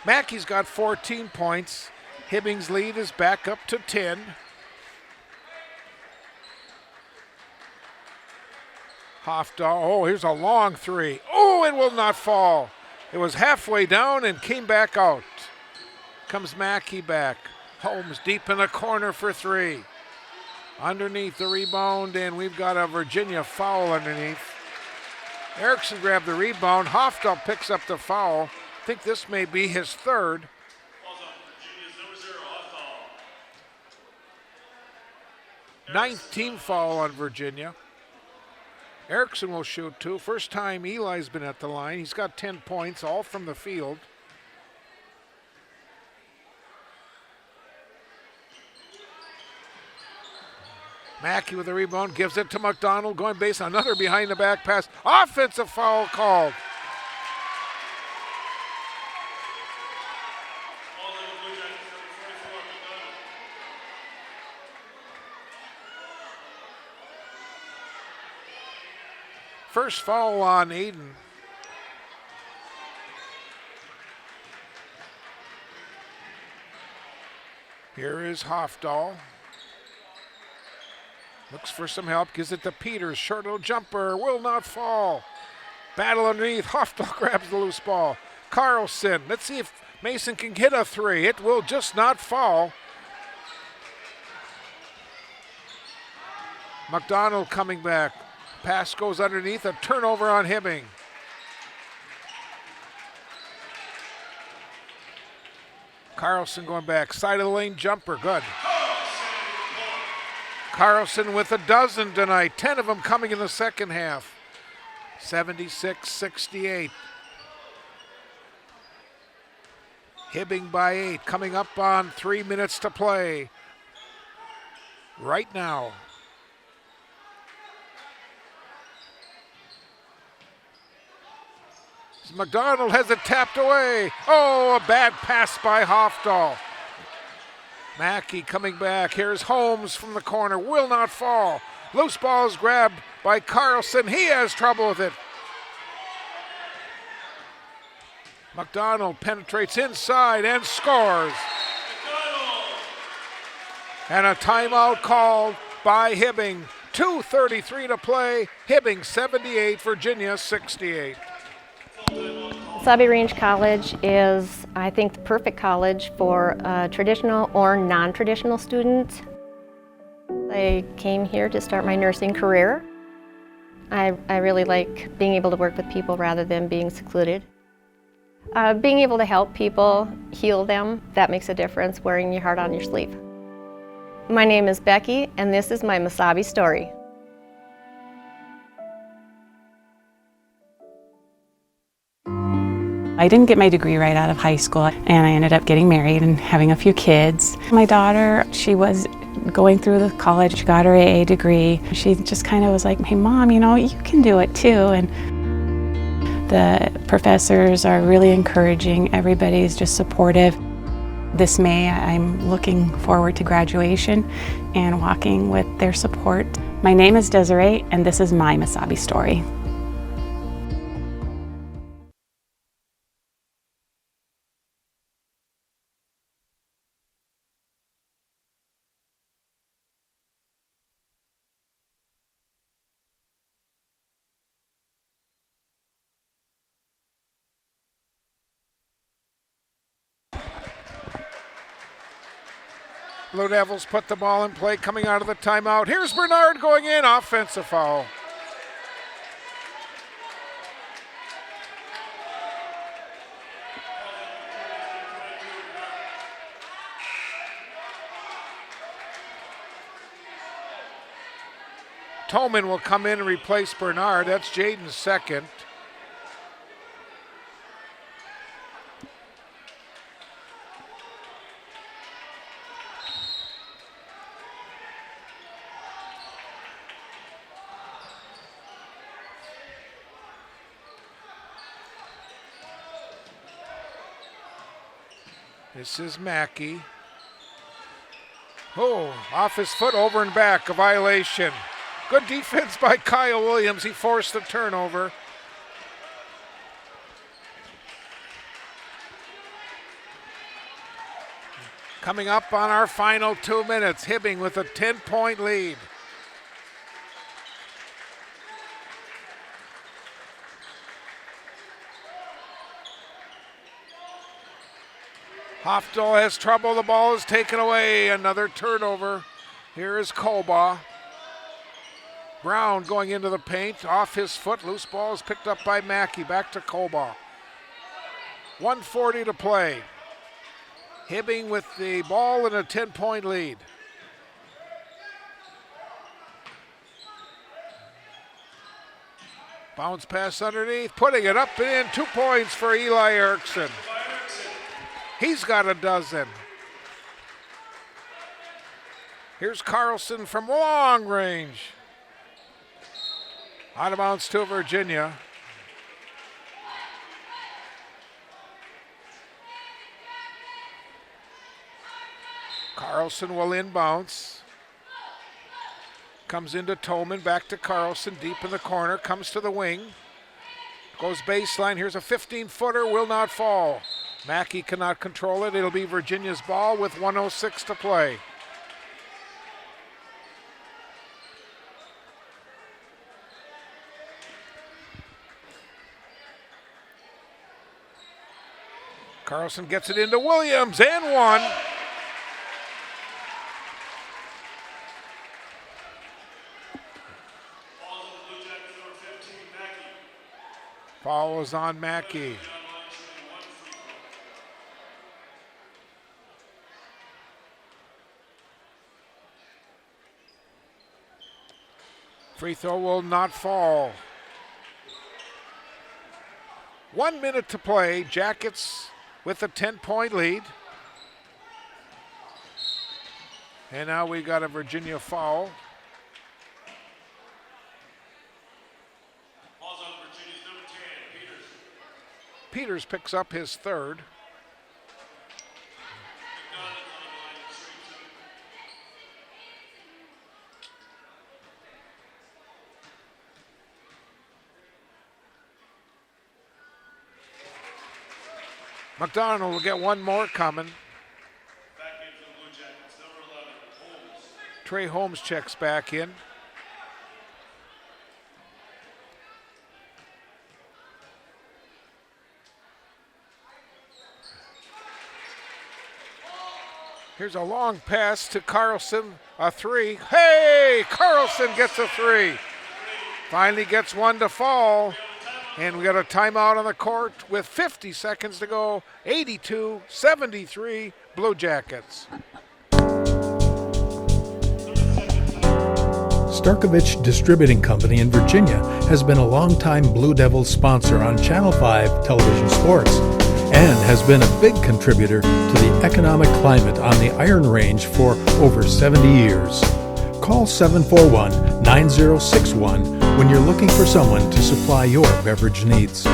Mackey's got 14 points. Hibbing's lead is back up to 10. Hofdahl, oh, here's a long three. Oh, it will not fall. It was halfway down and came back out. Comes Mackey back. Holmes deep in the corner for three. Underneath the rebound, and we've got a Virginia foul underneath. Erickson grabbed the rebound. Hofdahl picks up the foul. I think this may be his third. Falls on Virginia's number 0 off foul. 9th team foul on Virginia. Erickson will shoot two. First time Eli's been at the line. He's got 10 points, all from the field. Mackey with the rebound, gives it to McDonald, going base, another behind the back pass. Offensive foul called. Falls on the Blue Jackets number 44 McDonald. First foul on Aiden. Here is Hofdahl. Looks for some help, gives it to Peters. Short little jumper, will not fall. Battle underneath, Hofdahl grabs the loose ball. Carlson, let's see if Mason can hit a three. It will just not fall. McDonald coming back. Pass goes underneath, a turnover on Hibbing. Carlson going back, side of the lane jumper, good. Carlson with a dozen tonight, 10 of them coming in the second half. 76-68. Hibbing by 8, coming up on 3 minutes to play. Right now. McDonald has it tapped away. Oh, a bad pass by Hofdahl. Mackey coming back. Here's Holmes from the corner. Will not fall. Loose ball is grabbed by Carlson. He has trouble with it. McDonald penetrates inside and scores. And a timeout called by Hibbing. 2:33 to play. Hibbing 78, Virginia 68. Wasabi Range College is, I think, the perfect college for traditional or non-traditional students. I came here to start my nursing career. I really like being able to work with people rather than being secluded. Being able to help people, heal them, that makes a difference, wearing your heart on your sleeve. My name is Becky, and this is my Wasabi story. I didn't get my degree right out of high school, and I ended up getting married and having a few kids. My daughter, she was going through the college, she got her AA degree. She just kind of was like, hey Mom, you know, you can do it too. And the professors are really encouraging, everybody's just supportive. This May, I'm looking forward to graduation and walking with their support. My name is Desiree, and this is my Wasabi story. Blue Devils put the ball in play coming out of the timeout. Here's Bernard going in, offensive foul. Tolman will come in and replace Bernard. That's Jaden's second. This is Mackey. Oh, off his foot, over and back, a violation. Good defense by Kyle Williams. He forced the turnover. Coming up on our final 2 minutes, Hibbing with a 10-point lead. Hofdahl has trouble. The ball is taken away. Another turnover. Here is Kolba. Brown going into the paint. Off his foot. Loose ball is picked up by Mackey. Back to Kolba. 1:40 to play. Hibbing with the ball and a 10-point lead. Bounce pass underneath. Putting it up and in. 2 points for Eli Erickson. He's got a dozen. Here's Carlson from long range. Out of bounds to Virginia. Carlson will inbounce. Comes into Tolman, back to Carlson, deep in the corner, comes to the wing. Goes baseline, here's a 15-footer, will not fall. Mackey cannot control it. It'll be Virginia's ball with 1:06 to play. Carlson gets it into Williams and one. Foul is on Mackey. Free throw will not fall. 1 minute to play. Jackets with a 10-point lead. And now we got a Virginia foul. Falls on Virginia's number 10, Peters. Peters picks up his third. McDonald will get one more coming. Back in for the Blue Jackets, number 11, Holmes. Trey Holmes checks back in. Here's a long pass to Carlson, a three. Hey, Carlson gets a three. Finally gets one to fall. And we got a timeout on the court with 50 seconds to go. 82-73 Blue Jackets. Starkovich Distributing Company in Virginia has been a longtime Blue Devils sponsor on Channel 5 television sports and has been a big contributor to the economic climate on the Iron Range for over 70 years. Call 741-9061 when you're looking for someone to supply your beverage needs.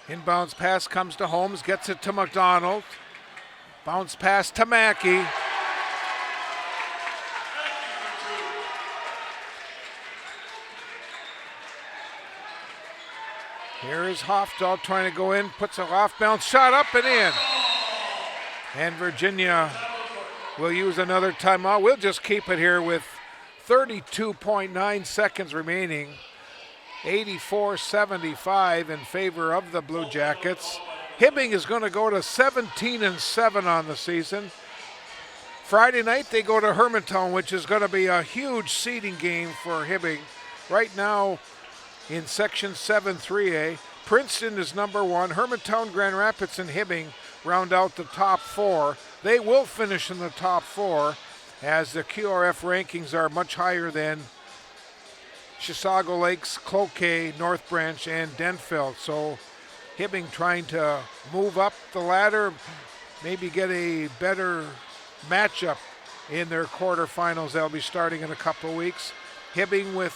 Inbounds pass comes to Holmes, gets it to McDonald. Bounce pass to Mackey. Here is Hofdahl trying to go in, puts an off-bounce shot up and in. And Virginia will use another timeout. We'll just keep it here with 32.9 seconds remaining. 84-75 in favor of the Blue Jackets. Hibbing is going to go to 17-7 on the season. Friday night they go to Hermantown, which is going to be a huge seeding game for Hibbing. Right now in Section 7 3A, Princeton is number 1. Hermantown, Grand Rapids, and Hibbing round out the top 4. They will finish in the top 4 as the QRF rankings are much higher than Chisago Lakes, Cloquet, North Branch, and Denfeld. So Hibbing trying to move up the ladder, maybe get a better matchup in their quarterfinals. They'll be starting in a couple of weeks. Hibbing with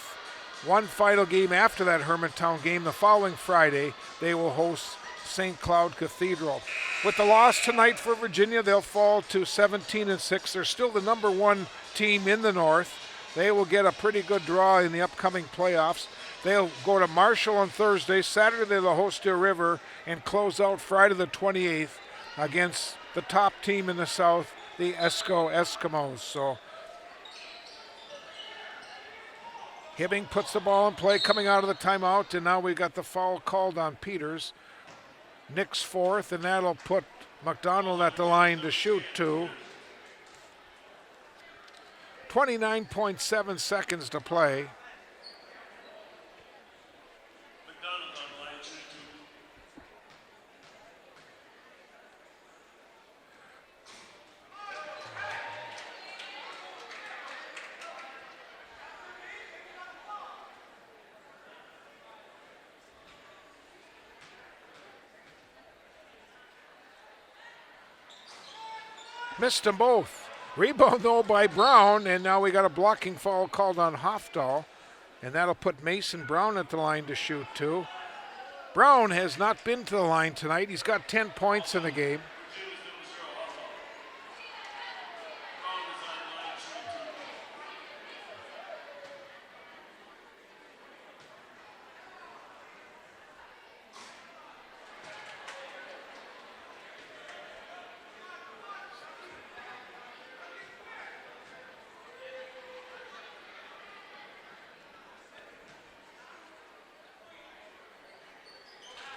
one final game after that Hermantown game. The following Friday, they will host St. Cloud Cathedral. With the loss tonight for Virginia, they'll fall to 17-6. They're still the number 1 team in the North. They will get a pretty good draw in the upcoming playoffs. They'll go to Marshall on Thursday. Saturday they'll host Deer River and close out Friday the 28th against the top team in the South, the Esco Eskimos. So Hibbing puts the ball in play coming out of the timeout, and now we got the foul called on Peters. Nick's fourth, and that'll put McDonald at the line to shoot 2. 29.7 seconds to play. McDonald on line, shoot 2. Missed them both. Rebound though by Brown, and now we got a blocking foul called on Hofdahl, and that'll put Mason Brown at the line to shoot 2. Brown has not been to the line tonight. He's got 10 points in the game.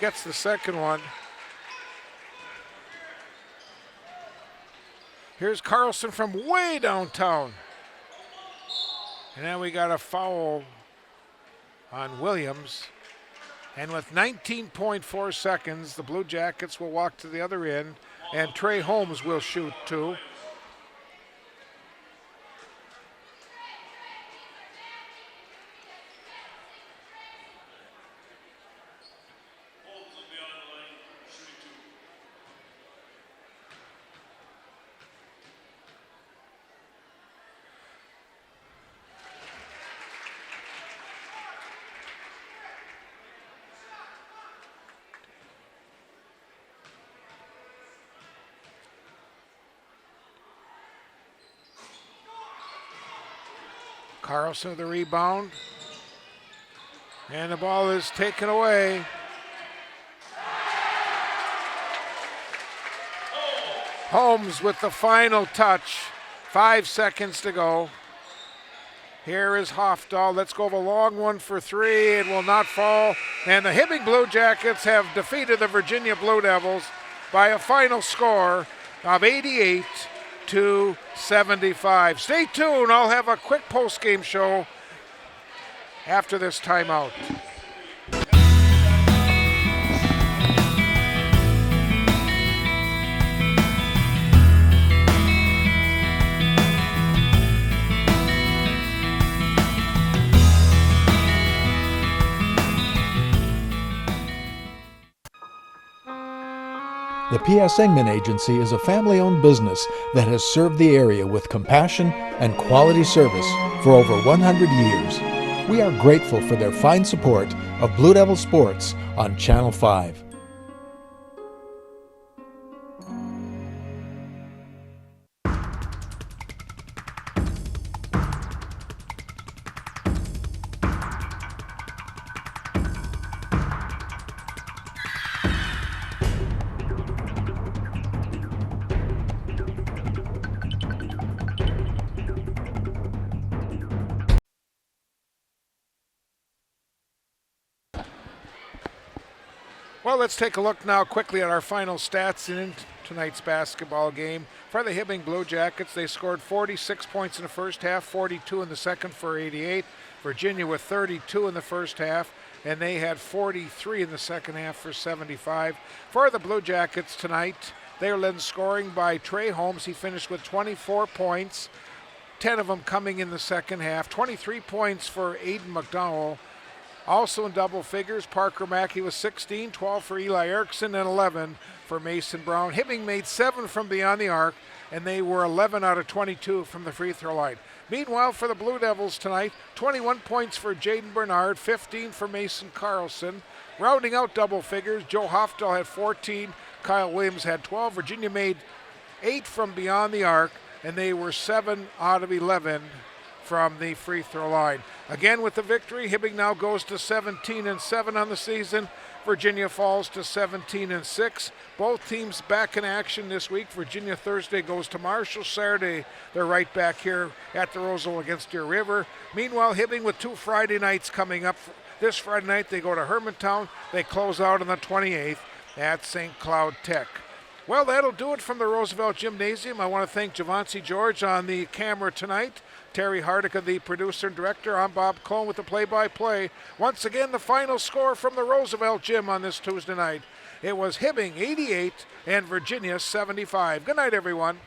Gets the second one. Here's Carlson from way downtown. And then we got a foul on Williams. And with 19.4 seconds, the Blue Jackets will walk to the other end, and Trey Holmes will shoot 2. Carlson with the rebound. And the ball is taken away. Holmes with the final touch. 5 seconds to go. Here is Hofdahl. Let's go with a long one for 3. It will not fall. And the Hibbing Blue Jackets have defeated the Virginia Blue Devils by a final score of 88-75. Stay tuned. I'll have a quick post-game show after this timeout. The P.S. Engman Agency is a family-owned business that has served the area with compassion and quality service for over 100 years. We are grateful for their fine support of Blue Devil Sports on Channel 5. Well, let's take a look now quickly at our final stats in tonight's basketball game. For the Hibbing Blue Jackets, they scored 46 points in the first half, 42 in the second for 88. Virginia with 32 in the first half, and they had 43 in the second half for 75. For the Blue Jackets tonight, they are led in scoring by Trey Holmes. He finished with 24 points, 10 of them coming in the second half. 23 points for Aiden McDowell. Also in double figures, Parker Mackey was 16, 12 for Eli Erickson, and 11 for Mason Brown. Hibbing made 7 from beyond the arc, and they were 11 out of 22 from the free throw line. Meanwhile, for the Blue Devils tonight, 21 points for Jaden Bernard, 15 for Mason Carlson, Rounding out double figures, Joe Hofdahl had 14, Kyle Williams had 12. Virginia made 8 from beyond the arc, and they were 7 out of 11 from the free throw line. Again with the victory, Hibbing now goes to 17-7 on the season. Virginia falls to 17-6. Both teams back in action this week. Virginia Thursday goes to Marshall. Saturday, they're right back here at the Roseville against Deer River. Meanwhile, Hibbing with 2 Friday nights coming up. This Friday night, they go to Hermantown. They close out on the 28th at St. Cloud Tech. Well, that'll do it from the Roosevelt Gymnasium. I want to thank Javancy George on the camera tonight. Terry Hardica, the producer and director. I'm Bob Cohn with the play-by-play. Once again, the final score from the Roosevelt Gym on this Tuesday night. It was Hibbing 88 and Virginia 75. Good night, everyone.